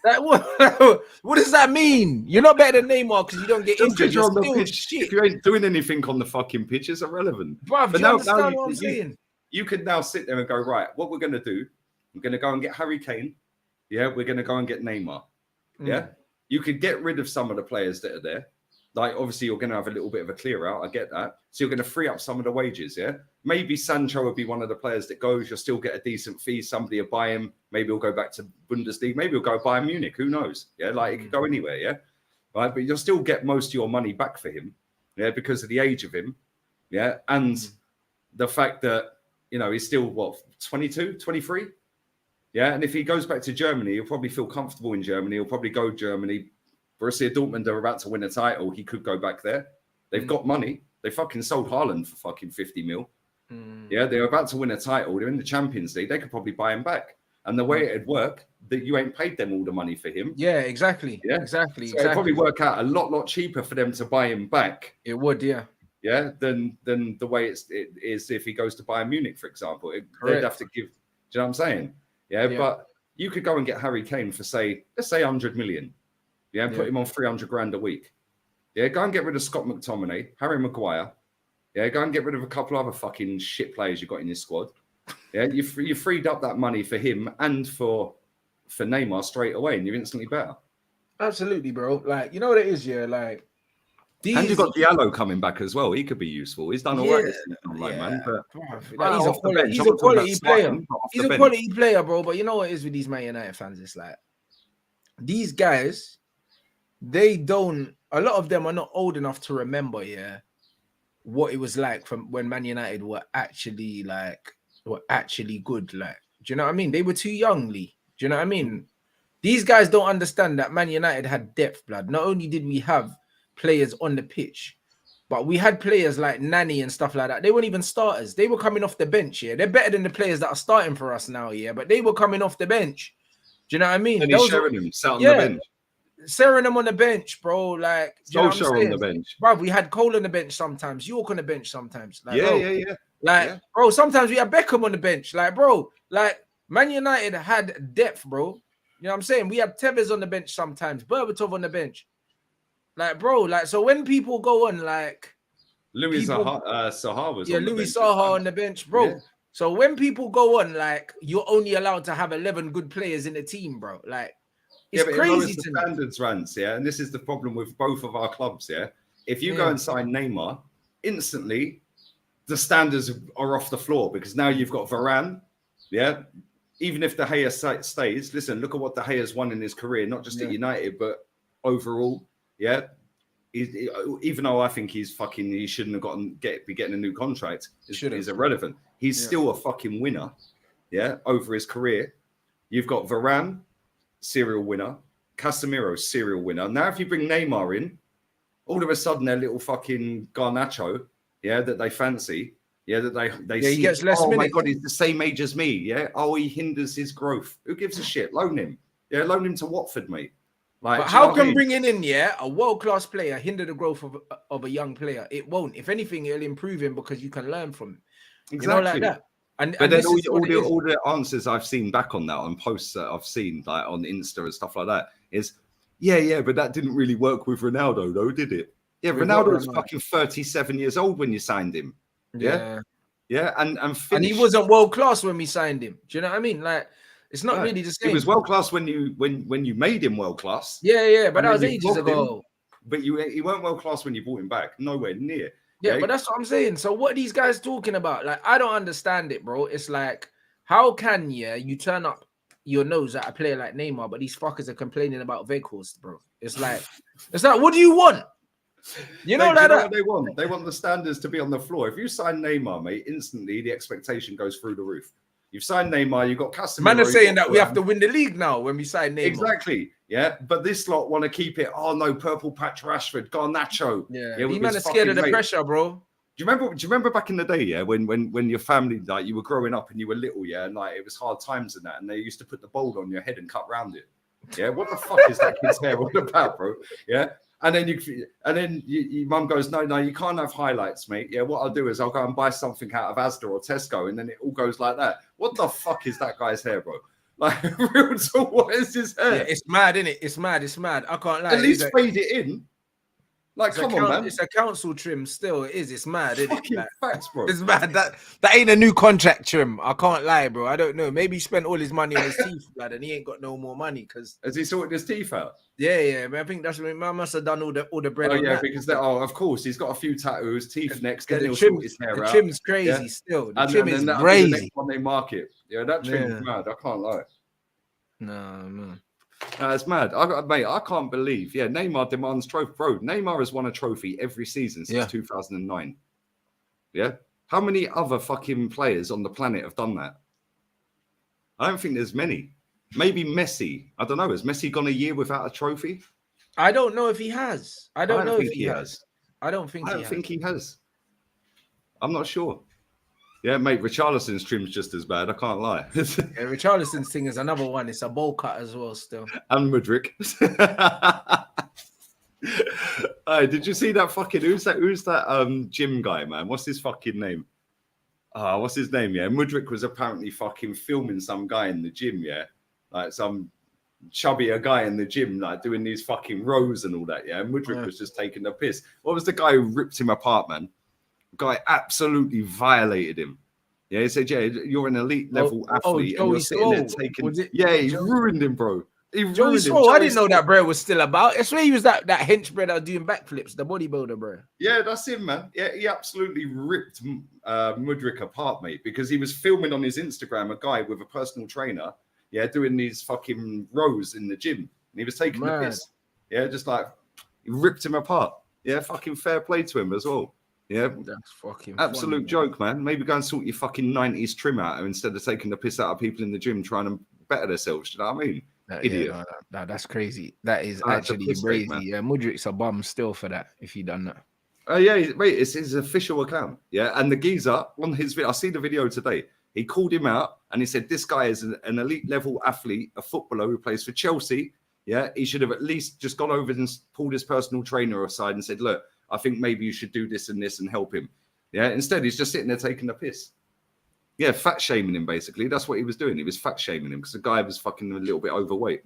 Like, what does that mean? You're not better than Neymar because you don't get injured. You're on the pitch. Shit. If you ain't doing anything on the fucking pitch, it's irrelevant. Bro, do you understand what I'm saying? You could now sit there and go, right, what we're going to do, we're going to go and get Harry Kane. Yeah, we're going to go and get Neymar. Yeah, you could get rid of some of the players that are there. Like, obviously, you're going to have a little bit of a clear out. I get that. So you're going to free up some of the wages, yeah? Maybe Sancho will be one of the players that goes. You'll still get a decent fee. Somebody will buy him. Maybe he'll go back to Bundesliga. Maybe he'll go Bayern Munich. Who knows? Yeah, like, it could go anywhere, yeah? Right, but you'll still get most of your money back for him, yeah, because of the age of him, yeah? And the fact that, you know, he's still, 22, 23? Yeah, and if he goes back to Germany, he'll probably feel comfortable in Germany. He'll probably go Germany. Borussia Dortmund are about to win a title. He could go back there. They've got money. They fucking sold Haaland for fucking 50 mil. Yeah, they're about to win a title. They're in the Champions League. They could probably buy him back. And the way it'd work, that you ain't paid them all the money for him. Yeah, exactly. Yeah, exactly. So it'd probably work out a lot cheaper for them to buy him back. It would, yeah. Yeah, than the way it is if he goes to Bayern Munich, for example. They'd have to give. Do you know what I'm saying? Yeah, but you could go and get Harry Kane for let's say 100 million. Yeah, and put him on 300 grand a week. Yeah, go and get rid of Scott McTominay, Harry Maguire. Yeah, go and get rid of a couple other fucking shit players you got in your squad. Yeah, you freed up that money for him and for Neymar straight away, and you're instantly better. Absolutely, bro. Like, you know what it is, yeah. Like, and you've got Diallo coming back as well. He could be useful. He's done all right. Man, but he's a quality player. He's a quality player, bro. But you know what it is with these Man United fans? It's like these guys. A lot of them are not old enough to remember, what it was like from when Man United were actually good. Like, do you know what I mean? They were too young, Lee. Do you know what I mean? These guys don't understand that Man United had depth, blood. Not only did we have players on the pitch, but we had players like Nani and stuff like that. They weren't even starters. They were coming off the bench, yeah. They're better than the players that are starting for us now, yeah. But they were coming off the bench. Do you know what I mean? And he's sharing them, sat on the bench. Serenum on the bench, bro. Like, Solskjaer on the bench, bro. We had Cole on the bench sometimes. York on the bench sometimes. Like, yeah. Bro. Sometimes we had Beckham on the bench. Like, bro. Like, Man United had depth, bro. You know what I'm saying? We had Tevez on the bench sometimes. Berbatov on the bench. Like, bro. Like, so when people go on, like, Louis Saha was Louis Saha on the bench, bro. Yeah. So when people go on, like, you're only allowed to have 11 good players in the team, bro. Like. It's crazy to standards rants, yeah, and this is the problem with both of our clubs, yeah. If you go and sign Neymar, instantly the standards are off the floor because now you've got Varane, yeah. Even if De Gea stays, listen, look at what De Gea's won in his career, not just at United, but overall, yeah. Even though I think he shouldn't have be getting a new contract, is irrelevant. He's still a fucking winner, yeah, over his career. You've got Varane, serial winner, Casemiro, serial winner. Now, if you bring Neymar in, all of a sudden, their little fucking Garnacho, that they fancy, that they see. He gets less minutes. My God, he's the same age as me, yeah. Oh, he hinders his growth. Who gives a shit? Loan him, loan him to Watford, mate. Like, but how can bringing in a world-class player hinder the growth of a young player? It won't. If anything, it'll improve him because you can learn from him. Exactly. You know, like that. But then all the answers I've seen back on that, on posts that I've seen like on Insta and stuff like that, is but that didn't really work with Ronaldo though, did it? Yeah, Ronaldo was fucking 37 years old when you signed him. And he wasn't world class when we signed him. Do you know what I mean? Like, it's not really the same. He was world class when you made him world class. But that was ages ago. But he weren't world class when you brought him back. Nowhere near. Yeah, but that's what I'm saying. So what are these guys talking about? Like, I don't understand it, bro. It's like, how can you turn up your nose at a player like Neymar, but these fuckers are complaining about vehicles, bro. It's like, what do you want? You know, Mate, do you know what they want? They want the standards to be on the floor. If you sign Neymar, mate, instantly the expectation goes through the roof. You've signed Neymar, you've got Casemiro. Man are saying that we have to win the league now when we sign Neymar. Exactly. Yeah. But this lot want to keep it. Oh no, purple patch Rashford, Garnacho. Yeah. These men are scared of the pressure, bro. Do you remember back in the day, yeah, when your family, like, you were growing up and you were little, yeah, and like it was hard times and that, and they used to put the bowl on your head and cut round it. Yeah, what the fuck is that kid's hair all about, bro? Yeah. And then your mum goes, no, you can't have highlights, mate. Yeah, what I'll do is I'll go and buy something out of Asda or Tesco, and then it all goes like that. What the fuck is that guy's hair, bro? Like, real talk, what is his hair? Yeah, it's mad, isn't it? It's mad. I can't lie. At least fade it in. Like, come on, man. It's a council trim still. It is. It's mad, isn't it? Like, facts, bro. It's mad. That ain't a new contract trim. I can't lie, bro. I don't know. Maybe he spent all his money on his teeth, lad, and he ain't got no more money. Because has he sorted his teeth out? Yeah. Man, I think that's what man must have done all the bread. Oh yeah, because of course he's got a few tattoos, teeth next. Then he'll trim, sort his hair out. The trim's crazy still. The trim is crazy. The next one they market. Yeah, that trim's mad. I can't lie. No. No, it's mad. I can't believe. Yeah, Neymar demands trophy. Bro, Neymar has won a trophy every season since 2009. Yeah? How many other fucking players on the planet have done that? I don't think there's many. Maybe Messi. I don't know. Has Messi gone a year without a trophy? I don't know if he has. I don't know if he has. I don't think he has. I'm not sure. Yeah, mate, Richarlison's trim's just as bad. I can't lie. Richarlison's thing is another one. It's a bowl cut as well still. And Mudryk. Did you see that fucking... Who's that gym guy, man? What's his fucking name? What's his name, yeah? Mudryk was apparently fucking filming some guy in the gym, yeah? Like some chubbier guy in the gym, like doing these fucking rows and all that, yeah? And Mudryk was just taking the piss. What was the guy who ripped him apart, man? Guy absolutely violated him. Yeah, he said, "Yeah, you're an elite level athlete, and you're sitting there taking." He ruined him, bro. He ruined him. I didn't know that bro was still about. I swear he was that hench bro that was doing backflips, the bodybuilder, bro. Yeah, that's him, man. Yeah, he absolutely ripped Mudryk apart, mate, because he was filming on his Instagram a guy with a personal trainer, yeah, doing these fucking rows in the gym, and he was taking the piss. Yeah, just like he ripped him apart. Yeah, fucking fair play to him as well. Yeah, that's fucking absolute funny, joke, man. Maybe go and sort your fucking 90s trim out instead of taking the piss out of people in the gym trying to better themselves. Do you know what I mean? Idiot. No, that's crazy. That is actually crazy. Man. Yeah, Mudryk's a bum still for that if he done that. Yeah, mate, it's his official account. Yeah, and the geezer on his video, I see the video today. He called him out and he said, "This guy is an elite level athlete, a footballer who plays for Chelsea. Yeah, he should have at least just gone over and pulled his personal trainer aside and said, look, I think maybe you should do this and help him." Yeah, instead he's just sitting there taking the piss. Yeah, fat shaming him basically. That's what he was doing. He was fat shaming him because the guy was fucking a little bit overweight.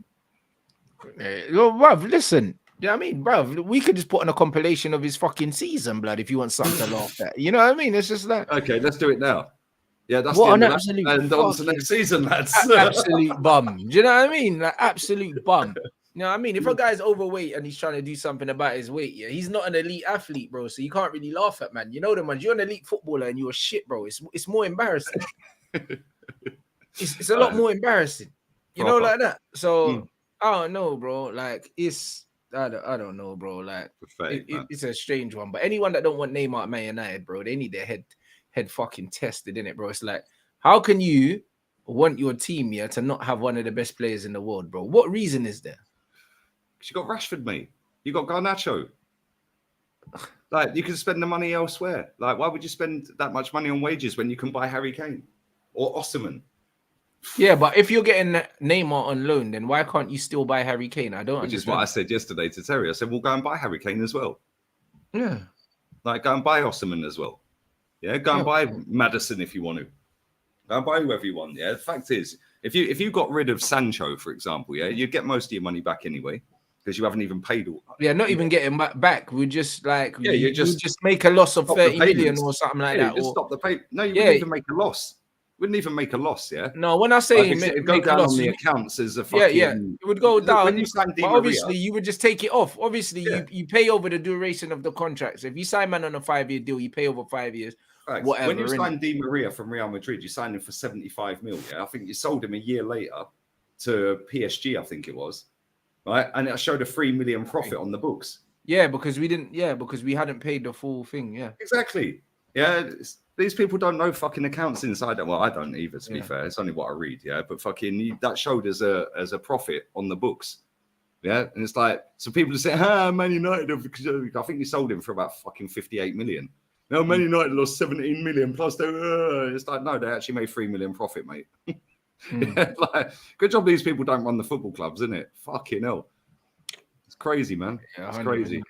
Well, bruv, listen. You know what I mean, bruv? We could just put on a compilation of his fucking season, blood, if you want something to laugh at. You know what I mean? It's just like, okay, let's do it now. Yeah, that's what the an absolute and on to next season, lads. Absolute bum. Do you know what I mean? Like absolute bum. You know what I mean? If a guy's overweight and he's trying to do something about his weight, yeah, he's not an elite athlete, bro. So you can't really laugh at, man. You know them ones. You're an elite footballer and you're shit, bro. It's more embarrassing. it's a lot more embarrassing. You know, like that. So I don't know, bro. Like I don't know, bro. Like it's a strange one. But anyone that don't want Neymar at Man United, bro, they need their head fucking tested, innit, bro? It's like, how can you want your team here to not have one of the best players in the world, bro? What reason is there? You got Rashford, mate. You got Garnacho. Like, you can spend the money elsewhere. Like, why would you spend that much money on wages when you can buy Harry Kane or Osimhen? Yeah, but if you're getting Neymar on loan, then why can't you still buy Harry Kane? I don't understand. Which is what I said yesterday to Terry. I said, well, go and buy Harry Kane as well. Yeah. Like, go and buy Osimhen as well. Yeah, go and buy Maddison if you want to. Go and buy whoever you want. Yeah, the fact is, if you got rid of Sancho, for example, yeah, you'd get most of your money back anyway. Because you haven't even paid all. Yeah, not even getting back. We just like you just make a loss of 30 million or something like that. Just stop the pay. No, you wouldn't even make a loss. Wouldn't even make a loss. Yeah. No, when I say it'd go down on the accounts as a fucking. Yeah, it would go down. When you sign but obviously, you would just take it off. Obviously, you pay over the duration of the contract. So if you sign man on a 5-year deal, you pay over 5 years. Whatever. When you signed Di Maria from Real Madrid, you signed him for 75 mil. Yeah, I think you sold him a year later. to PSG, I think it was, right? And it showed a 3 million profit on the books. Yeah, because we didn't. Yeah, because we hadn't paid the full thing. Yeah, exactly. Yeah, these people don't know fucking accounts inside. Well, I don't either. To be fair, it's only what I read. Yeah, but fucking that showed as a profit on the books. Yeah, and it's like, so people say, Man United, I think we sold him for about fucking 58 million. No, Man United lost 17 million plus. It's like, no, they actually made 3 million profit, mate. Yeah, like, good job these people don't run the football clubs, isn't it? Fucking hell. It's crazy, man. Yeah, it's crazy.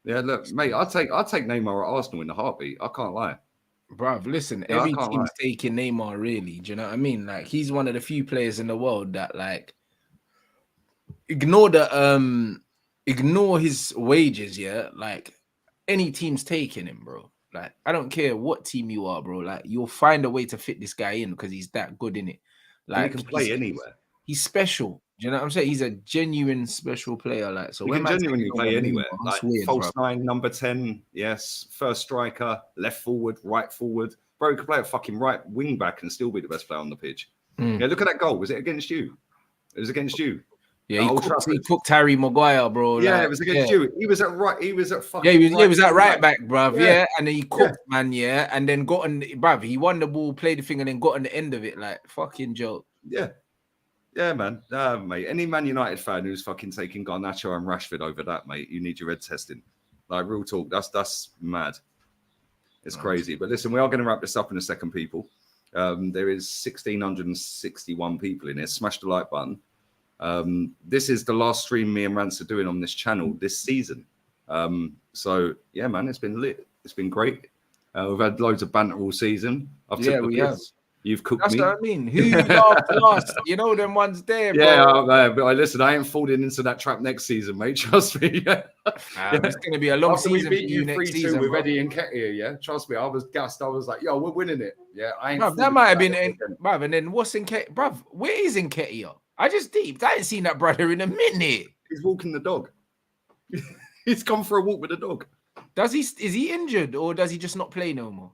Yeah, look, mate, I'd take Neymar at Arsenal in a heartbeat. I can't lie. Bruv, listen, every team's taking Neymar, really. Do you know what I mean? Like, he's one of the few players in the world that, like, ignore his wages, yeah? Like, any team's taking him, bro. Like, I don't care what team you are, bro. Like, you'll find a way to fit this guy in because he's that good in it. Like, he can play anywhere. He's special. Do you know what I'm saying? He's a genuine special player. Like, so he can genuinely play anywhere. Like weird, false nine, number 10, yes, first striker, left forward, right forward. Bro, he could play a fucking right wing back and still be the best player on the pitch. Yeah, look at that goal. Was it against you? It was against you. Yeah, he cooked Harry Maguire, bro. Yeah, like, it was against you. He was at right. He was at fucking. Yeah, he was at right back, bruv. Yeah, and then he cooked, man. Yeah, and then got on, bruv. He won the ball, played the thing, and then got on the end of it. Like, fucking joke. Yeah, man. Mate, any Man United fan who's fucking taking Garnacho and Rashford over that, mate, you need your red testing. Like, real talk. That's mad. It's crazy. But listen, we are going to wrap this up in a second, people. There is 1,661 people in here. Smash the like button. This is the last stream me and Rance are doing on this channel this season. So yeah, man, it's been lit. It's been great. We've had loads of banter all season. I've took the piss. You've cooked That's me. That's what I mean. Who you laughed last? You know them ones there, bro. Yeah, but listen, I ain't falling into that trap next season, mate. Trust me. It's going to be a long season. We beat you 3-2 with Eddie and Nketiah, yeah. Trust me, I was gassed. I was like, yo, we're winning it. Yeah, I ain't. Bruv, that might have been, bruv. And then what's Nketiah? Bruv, where is Nketiah? I just deeped. I ain't seen that brother in a minute. He's walking the dog. He's gone for a walk with the dog. Is he injured or does he just not play no more?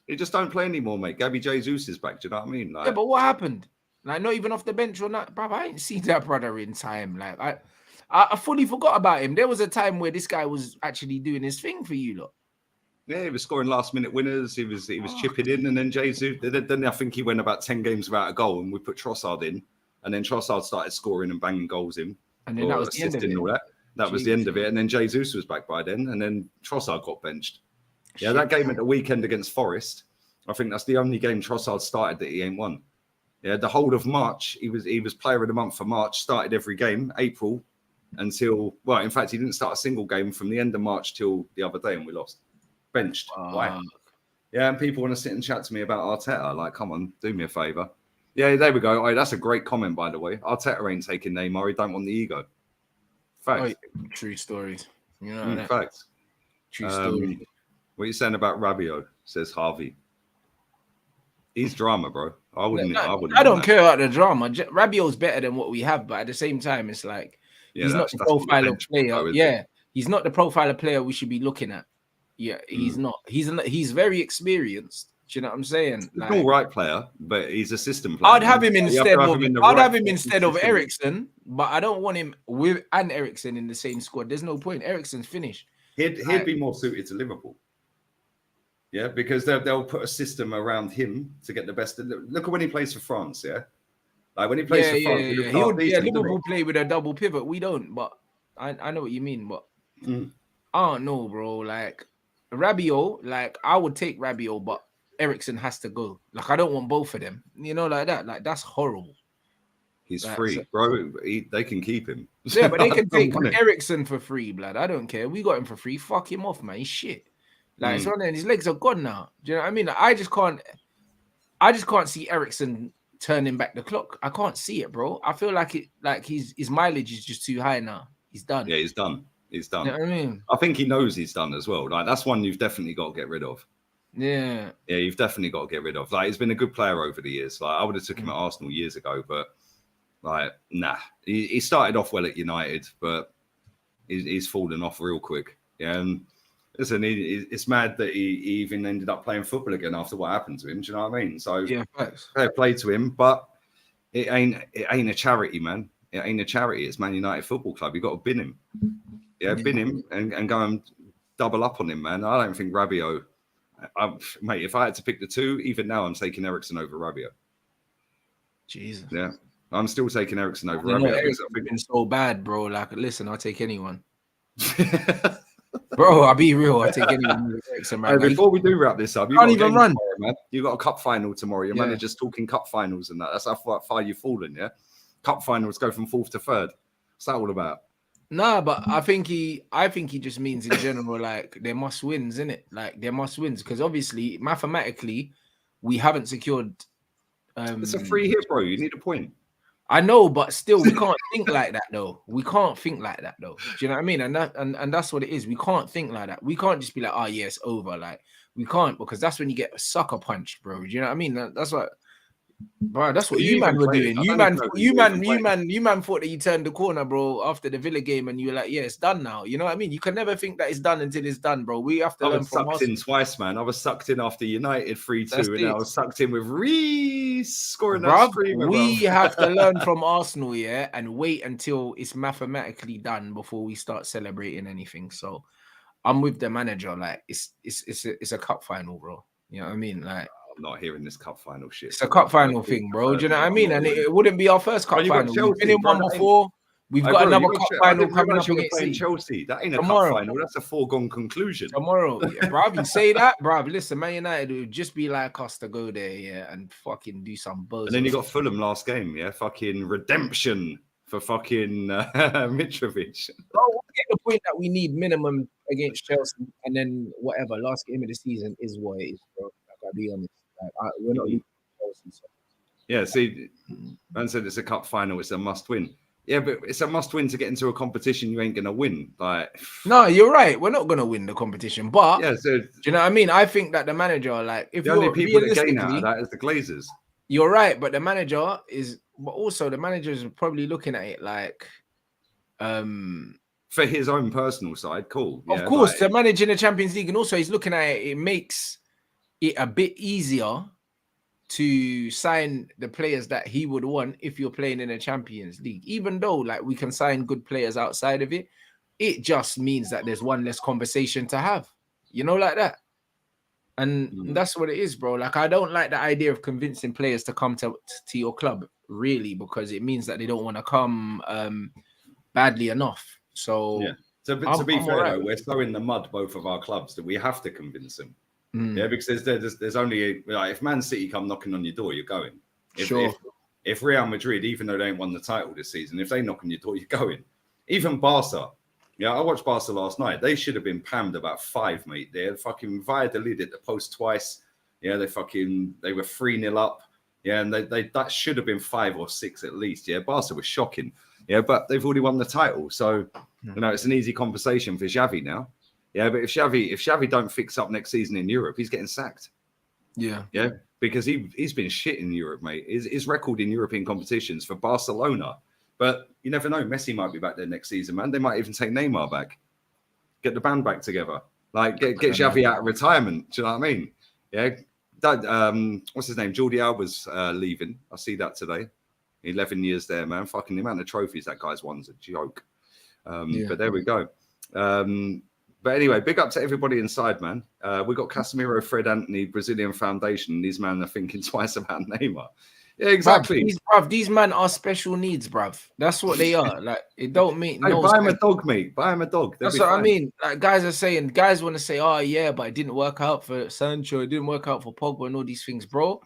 He just don't play anymore, mate. Gabby Jesus is back. Do you know what I mean? Like, yeah, but what happened? Like, not even off the bench or not, bro. I ain't seen that brother in time. Like, I fully forgot about him. There was a time where this guy was actually doing his thing for you, lot. Yeah, he was scoring last-minute winners. He was chipping in, and then Jesus. Then I think he went about 10 games without a goal, and we put Trossard in, and then Trossard started scoring and banging goals in, and then that was the end of it. All that. That was the end of it, and then Jesus was back by then, and then Trossard got benched. Yeah, that game at the weekend against Forest, I think that's the only game Trossard started that he ain't won. Yeah, the whole of March, he was player of the month for March, started every game, April until, well, in fact, he didn't start a single game from the end of March till the other day, and we lost. Benched. Wow. Yeah, and people want to sit and chat to me about Arteta. Like, come on, do me a favour. Yeah, there we go. Oh, that's a great comment, by the way. Arteta ain't taking Neymar. He don't want the ego. Fact. Oh, true stories. You know fact. True story. What are you saying about Rabiot? Says Harvey. He's drama, bro. I don't care about the drama. Rabiot's better than what we have, but at the same time, it's like he's not the profile of player. He's not the profile of player we should be looking at. Yeah, he's not. He's very experienced. Do you know what I'm saying? He's an all right player, but he's a system player. I'd have him instead of Eriksen, but I don't want him with Eriksen in the same squad. There's no point. Eriksen's finished. He'd be more suited to Liverpool. Yeah, because they'll put a system around him to get the best. Look at when he plays for France, yeah? Like when he plays for France, Liverpool play with a double pivot. We don't, but I know what you mean, but I don't know, bro. Like Rabiot, like I would take Rabiot, but Eriksen has to go. Like I don't want both of them. You know, like that. Like that's horrible. He's free, bro. They can keep him. Yeah, but they can take Eriksen for free, blood. I don't care. We got him for free. Fuck him off, man. He's shit. Like it's running, his legs are gone now. Do you know what I mean? Like, I just can't see Eriksen turning back the clock. I can't see it, bro. I feel like his mileage is just too high now. He's done. Yeah, he's done. He's done. You know what I mean? I think he knows he's done as well. Like that's one you've definitely got to get rid of. Yeah. Yeah, you've definitely got to get rid of. Like he's been a good player over the years. Like I would have took him at Arsenal years ago, but like nah. He started off well at United, but he's fallen off real quick. Yeah. And listen, it's mad that he even ended up playing football again after what happened to him. Do you know what I mean? So yeah, thanks. Fair play to him, but It ain't a charity, man. It ain't a charity. It's Man United Football Club. You got to bin him. Yeah, bin him and go and double up on him, man. I don't think Rabiot. Mate, if I had to pick the two, even now I'm taking Eriksen over Rabiot. Jesus. Yeah, I'm still taking Eriksen over Rabiot. Eriksen's been so bad, bro. Like, listen, I'll take anyone. Bro, I'll be real. I'll take anyone. Eriksen, man. Hey, before we do wrap this up, you can't even run. Tomorrow, man. You got a cup final tomorrow. Your manager's talking cup finals and that. That's how far you've fallen, yeah? Cup finals go from 4th to 3rd. What's that all about? Nah, but I think he just means in general, like, there must wins, innit? Like, there must wins. Because obviously, mathematically, we haven't secured it's a free hit, bro. You need a point. I know, but still, we can't think like that, though. We can't think like that, though. Do you know what I mean? And that's what it is. We can't think like that. We can't just be like, oh, yeah, it's over. Like, we can't, because that's when you get sucker punched, bro. Do you know what I mean? That's what, bro. That's what you man were doing. You man thought that you turned the corner, bro, after the Villa game, and you were like, yeah, it's done now. You know what I mean? You can never think that it's done until it's done, bro. We have to learn from sucked in twice, man. I was sucked in after United 3-2, and I was sucked in with Reece scoring that screamer, we have to learn from Arsenal, yeah, and wait until it's mathematically done before we start celebrating anything. So I'm with the manager. Like, it's a cup final, bro. You know what I mean? Like, I'm not hearing this cup final shit. It's a cup final thing, bro. Do you know what I mean? And it wouldn't be our first cup final. We've been in one before. We've got another cup final coming up against Chelsea. That ain't a cup final. That's a foregone conclusion. Tomorrow, yeah, bruv. You say that, bruv. Listen, Man United would just be like us to go there, yeah, and fucking do some buzz. And then you got Fulham last game, yeah. Fucking redemption for fucking Mitrovic. Bro, we'll get the point that we need minimum against Chelsea, and then whatever. Last game of the season is what it is, bro. I gotta be honest. Like, we're not losing Chelsea. So. Yeah, see, man said it's a cup final. It's a must-win. Yeah, but it's a must-win to get into a competition you ain't gonna win. Like, no, you're right. We're not gonna win the competition, but yeah, so do you know what I mean? I think that the manager, like, if the only people that gain out of that is the Glazers. You're right, but the manager is, but also the manager is probably looking at it like, for his own personal side, cool. Of course, like, to manage in the Champions League, and also he's looking at it. It makes it a bit easier to sign the players that he would want if you're playing in a Champions League. Even though, like, we can sign good players outside of it, it just means that there's one less conversation to have, you know, like that. And that's what it is, bro. Like, I don't like the idea of convincing players to come to your club, really, because it means that they don't want to come badly enough. So, yeah. To be fair, though, we're so in the mud, both of our clubs, that we have to convince them. Yeah, because there's only like, if Man City come knocking on your door, you're going. If Real Madrid, even though they ain't won the title this season, if they knock on your door, you're going. Even Barca. Yeah, I watched Barca last night. They should have been pammed about 5, mate. They had fucking Valladolid at the post twice. Yeah, they were 3-0 up. Yeah, and they that should have been 5 or 6 at least. Yeah, Barca was shocking. Yeah, but they've already won the title, so you know it's an easy conversation for Xavi now. Yeah, but if Xavi don't fix up next season in Europe, he's getting sacked. Yeah, because he's been shit in Europe, mate. His record in European competitions for Barcelona, but you never know. Messi might be back there next season, man. They might even take Neymar back, get the band back together, like get Xavi out of retirement. Do you know what I mean? Yeah, that what's his name? Jordi Alba's leaving. I see that today. 11 years there, man. Fucking the amount of trophies that guy's won's a joke. But there we go. But anyway, big up to everybody inside, man. We got Casemiro, Fred Anthony, Brazilian Foundation. These men are thinking twice about Neymar. Yeah, exactly. These men are special needs, bruv. That's what they are. Like, it don't mean no. Buy him a dog, mate. Buy him a dog. That's what I mean. Like, guys want to say, oh yeah, but it didn't work out for Sancho. It didn't work out for Pogba and all these things, bro.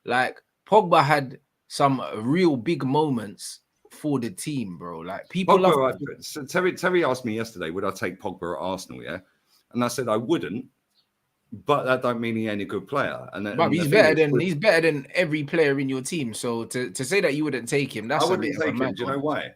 Like, Pogba had some real big moments for the team, bro. Like, people Pogba, so Terry asked me yesterday, would I take Pogba at Arsenal? Yeah, and I said I wouldn't, but that don't mean he ain't a good player. And he's better than every player in your team. So to say that you wouldn't take him, that's I wouldn't take him. Do you know why?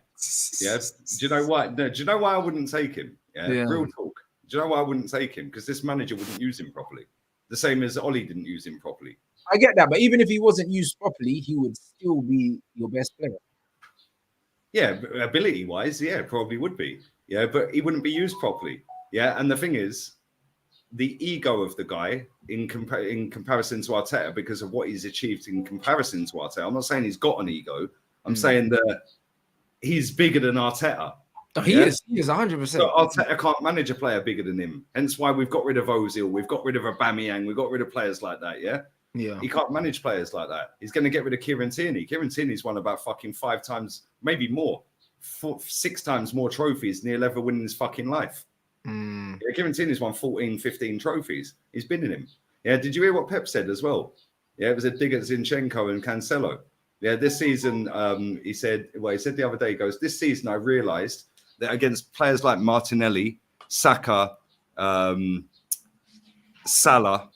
Yes. Do you know why? No. Do you know why I wouldn't take him? Yeah. Real talk. Do you know why I wouldn't take him? Because this manager wouldn't use him properly. The same as Ollie didn't use him properly. I get that, but even if he wasn't used properly, he would still be your best player. Yeah, ability-wise, yeah, probably would be. Yeah, but he wouldn't be used properly. Yeah, and the thing is, the ego of the guy in comparison to Arteta because of what he's achieved in comparison to Arteta. I'm not saying he's got an ego. I'm saying that he's bigger than Arteta. Oh, he is 100%. So Arteta can't manage a player bigger than him. Hence why we've got rid of Ozil, we've got rid of Aubameyang, we've got rid of players like that. Yeah. He can't manage players like that. He's going to get rid of Kieran Tierney. Kieran Tierney's won about fucking 5 times, maybe more, 6 times more trophies than he'll ever win in his fucking life. Yeah, Kieran Tierney's won 14, 15 trophies. He's been in him. Yeah, did you hear what Pep said as well? Yeah, it was a dig at Zinchenko and Cancelo. Yeah, this season, he said the other day, he goes, this season I realised that against players like Martinelli, Saka, Salah,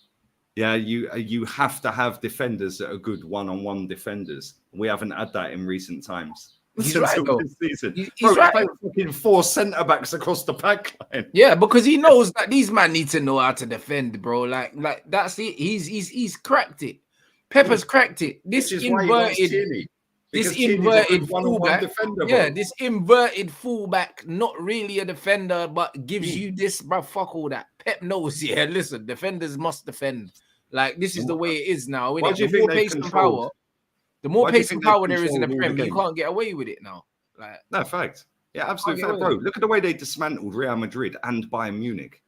yeah, you have to have defenders that are good one-on-one defenders. We haven't had that in recent times. He's right, though. This season. He's right. Fucking 4 centre-backs across the back line. Yeah, because he knows that these men need to know how to defend, bro. Like that's it. He's cracked it. Pepper's cracked it. This inverted fullback. This inverted fullback, not really a defender, but gives you this, bro. Fuck all that. Pep knows. Yeah, listen, defenders must defend. Like this is the way it is now. The more pace and power, the more pace and power there is in the Prem, you can't get away with it now. Like no fact. Yeah, absolutely fact, bro. Look at the way they dismantled Real Madrid and Bayern Munich.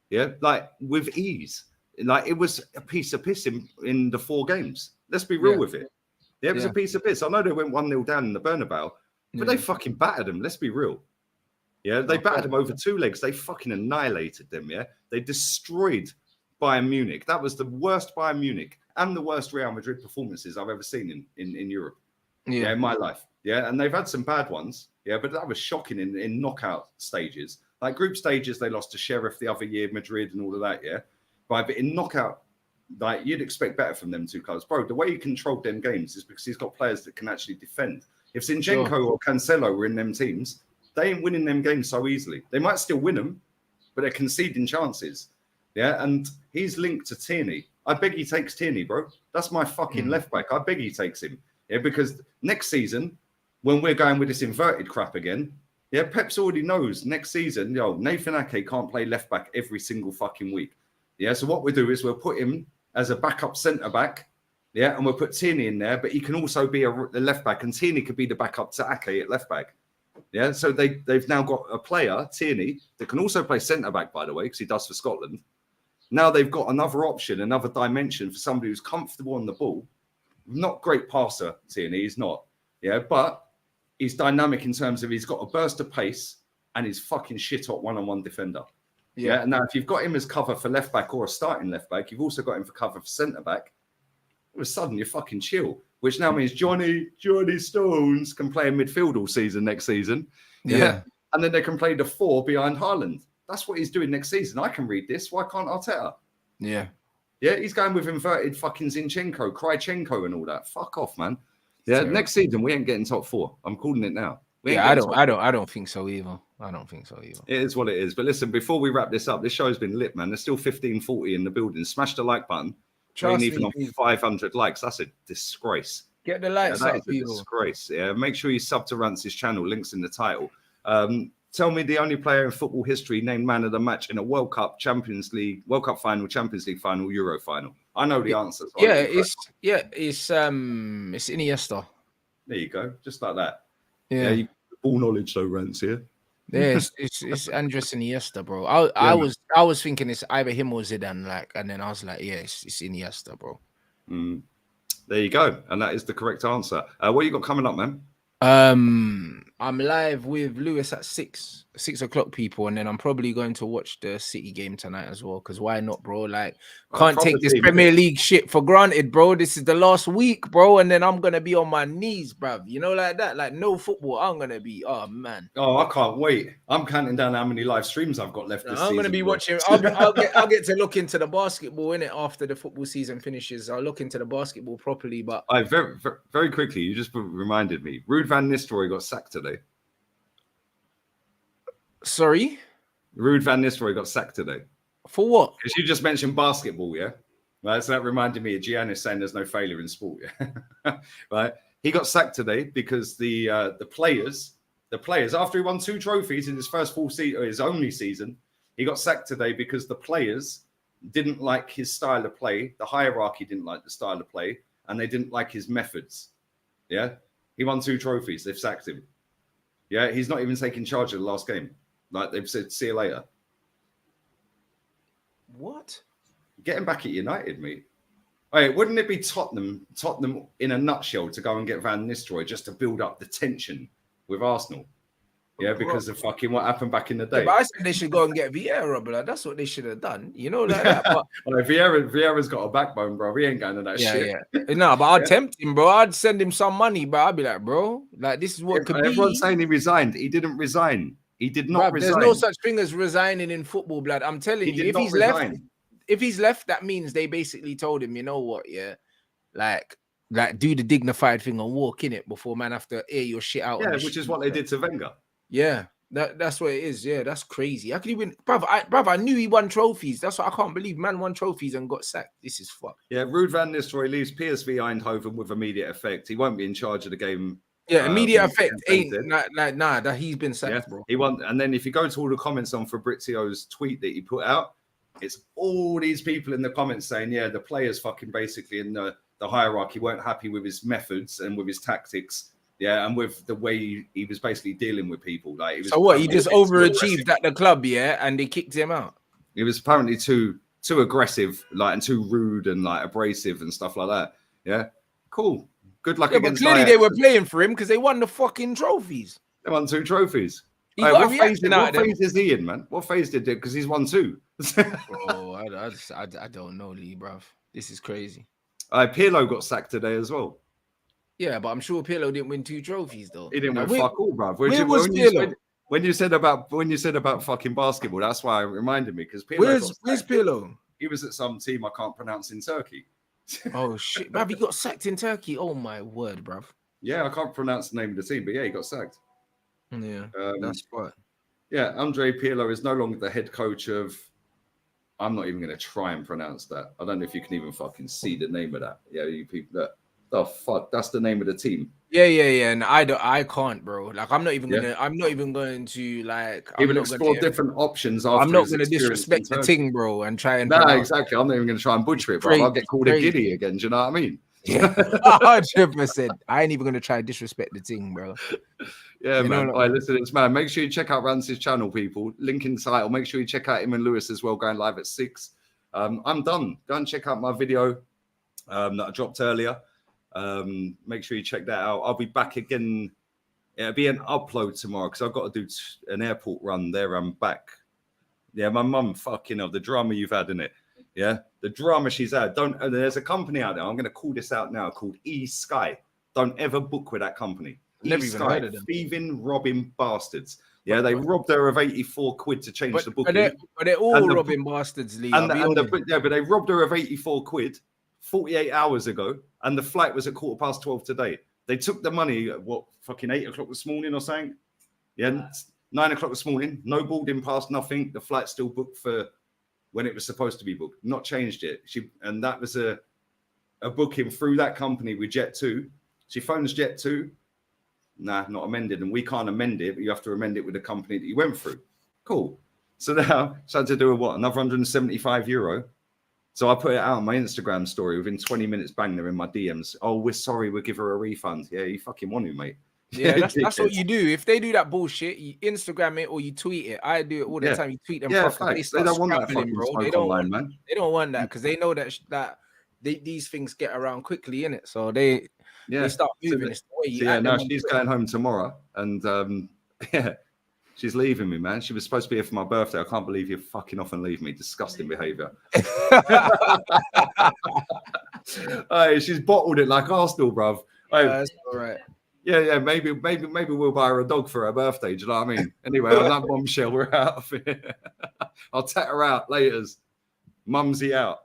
Yeah, like with ease. Like it was a piece of piss in the 4 games. Let's be real with it. Yeah, it was a piece of piss. I know they went 1-0 down in the Bernabeu, but they fucking battered them. Let's be real. Yeah, they battered them over 2 legs. They fucking annihilated them. Yeah, they destroyed Bayern Munich. That was the worst Bayern Munich and the worst Real Madrid performances I've ever seen in Europe. Yeah, in my life. Yeah, and they've had some bad ones. Yeah, but that was shocking in knockout stages. Like group stages, they lost to Sheriff the other year, Madrid and all of that. Yeah, but in knockout, like you'd expect better from them 2 clubs, bro. The way he controlled them games is because he's got players that can actually defend. If Zinchenko or Cancelo were in them teams, they ain't winning them games so easily. They might still win them, but they're conceding chances. Yeah, and he's linked to Tierney. I beg he takes Tierney, bro. That's my fucking left back. I beg he takes him. Yeah, because next season, when we're going with this inverted crap again, yeah, Pep's already knows next season, Nathan Ake can't play left back every single fucking week. Yeah, so what we do is we'll put him as a backup centre back. Yeah, and we'll put Tierney in there, but he can also be a left back, and Tierney could be the backup to Ake at left back. Yeah, so they've now got a player, Tierney, that can also play centre back, by the way, because he does for Scotland. Now they've got another option, another dimension for somebody who's comfortable on the ball. Not great passer, Tierney, he's not. Yeah, but he's dynamic in terms of he's got a burst of pace and he's fucking shit hot one-on-one defender. Yeah, and now if you've got him as cover for left back or a starting left back, you've also got him for cover for centre back. All of a sudden, you're fucking chill, which now means Johnny Stones can play in midfield all season next season. Yeah. And then they can play the 4 behind Haaland. That's what he's doing next season. I can read this. Why can't Arteta? Yeah. Yeah, he's going with inverted fucking Zinchenko, Krychenko and all that. Fuck off, man. Yeah, next season we ain't getting top 4. I'm calling it now. I don't think so either. I don't think so either. It is what it is. But listen, before we wrap this up, this show's been lit, man. There's still 1540 in the building. Smash the like button. Ain't even on 500 likes. That's a disgrace. Get the likes up, people. Disgrace. Yeah, make sure you sub to Rance's channel. Links in the title. Tell me the only player in football history named man of the match in a World Cup, Champions League, World Cup final, Champions League final, Euro final. I know the answer. So it's Iniesta. There you go, just like that. Yeah, all knowledge, though, Rance here. Yeah, it's Andres Iniesta, bro. I was thinking it's either him or Zidane, and then I was like, yeah, it's Iniesta, bro. There you go, and that is the correct answer. What you got coming up, man? I'm live with Lewis at 6 o'clock, people, and then I'm probably going to watch the City game tonight as well. Because why not, bro? Can't take this Premier League shit for granted, bro. This is the last week, bro, and then I'm gonna be on my knees, bruv. You know, like that, no football. I'm gonna be, oh man. Oh, I can't wait. I'm counting down how many live streams I've got left. I'm gonna be watching. I'll get to look into the basketball in it after the football season finishes. I'll look into the basketball properly. But very, very quickly, you just reminded me. Ruud van Nistelrooy got sacked today. Sorry? Ruud van Nistelrooy got sacked today. For what? Because you just mentioned basketball, yeah? Right, so that reminded me of Giannis saying there's no failure in sport, yeah? Right? He got sacked today because the players, after he won 2 trophies in his first full season, or his only season, He got sacked today because the players didn't like his style of play. The hierarchy didn't like the style of play, and they didn't like his methods. Yeah, he won 2 trophies. They've sacked him. Yeah, he's not even taking charge of the last game. Like they've said, see you later. What? Get him back at United, mate. Hey, wouldn't it be Tottenham in a nutshell to go and get Van Nistelrooy just to build up the tension with Arsenal? Yeah, because of fucking what happened back in the day. Yeah, but I said they should go and get Vieira, bro. That's what they should have done. You know, like that. But Vieira's got a backbone, bro. He ain't going to that shit. Yeah. No, but I'd tempt him, bro. I'd send him some money, but I'd be like, bro, like this is what could be. Everyone's saying he resigned. He didn't resign. He did not resign. There's no such thing as resigning in football, blood. I'm telling you, if he's left, that means they basically told him, you know what, yeah, like do the dignified thing and walk in it before man have to air your shit out. Yeah, which is what they did to Wenger. Yeah, that's what it is. Yeah, that's crazy. How could he win, brother? I knew he won trophies. That's what I can't believe. Man won trophies and got sacked. This is fuck. Yeah, Ruud van Nistelrooy leaves PSV Eindhoven with immediate effect. He won't be in charge of the game. Yeah, immediate effect ain't that he's been sacked, bro. He won, and then if you go to all the comments on Fabrizio's tweet that he put out, it's all these people in the comments saying, yeah, the players fucking basically in the hierarchy weren't happy with his methods and with his tactics. Yeah, and with the way he was basically dealing with people. Like, he was so what? He just overachieved at the club, yeah, and they kicked him out. He was apparently too aggressive, like, and too rude and like abrasive and stuff like that. Yeah, cool. Good luck against. But clearly they were playing for him because they won the fucking trophies. They won 2 trophies. Right, what phase is he in, man? What phase did it? Because he's won 2. Oh, I don't know, Lee, bruv. This is crazy. Pirlo got sacked today as well. Yeah, but I'm sure Pirlo didn't win 2 trophies though. He didn't win fuck all, bruv. When you said about fucking basketball, that's why it reminded me. Because where's Pirlo? He was at some team I can't pronounce in Turkey. Oh shit, bruv, he got sacked in Turkey. Oh my word, bruv. Yeah, I can't pronounce the name of the team, but yeah, he got sacked. Yeah, that's right. Yeah, Andre Pirlo is no longer the head coach of. I'm not even going to try and pronounce that. I don't know if you can even fucking see the name of that. Yeah, you people that. The fuck, that's the name of the team. Yeah. And I can't, bro. Like, I'm not even going to like even explore different options. I'm not going to disrespect the thing, bro, and try and. Nah, exactly. I'm not even going to try and butcher it, bro. I'll get called a giddy again. Do you know what I mean? Yeah, 100%. I ain't even going to try and disrespect the thing, bro. Yeah, man. All right, listen, it's man. Make sure you check out Rance's channel, people. Link in the title. Make sure you check out him and Lewis as well, going live at 6. I'm done. Go and check out my video that I dropped earlier. Make sure you check that out. I'll be back again. It'll be an upload tomorrow because I've got to do an airport run there. I'm back. Yeah, my mum, fucking hell, the drama you've had in it. Yeah, the drama she's had. There's a company out there. I'm going to call this out now called eSky. Don't ever book with that company. Never even heard of them. Thieving, robbing bastards. Yeah, they robbed her of 84 quid to change the booking. But they're all robbing bastards, Lee. But they robbed her of 84 quid 48 hours ago, and the flight was at 12:15 today. They took the money at fucking 8 o'clock this morning or something? Yeah, 9 o'clock this morning. No boarding pass, nothing. The flight's still booked for when it was supposed to be booked. Not changed it. And that was a booking through that company with Jet2. She phones Jet2. Nah, not amended. And we can't amend it, but you have to amend it with the company that you went through. Cool. So now she had to do another €175. So I put it out on my Instagram story. Within 20 minutes, bang, they're in my DMs. Oh, we're sorry, we'll give her a refund. Yeah, you fucking want to, mate. Yeah, that's what you do. If they do that bullshit, you Instagram it or you tweet it. I do it all the time. You tweet them. Yeah, they don't want that fucking bro. They don't online, man. They don't want that because they know that these things get around quickly, innit? So they start moving. She's going home tomorrow, and she's leaving me, man. She was supposed to be here for my birthday. I can't believe you're fucking off and leave me. Disgusting behaviour. She's bottled it like Arsenal, bruv. That's all right. Yeah, maybe we'll buy her a dog for her birthday. Do you know what I mean? Anyway, on that bombshell, we're out of here. I'll tat her out later. Mumsy out.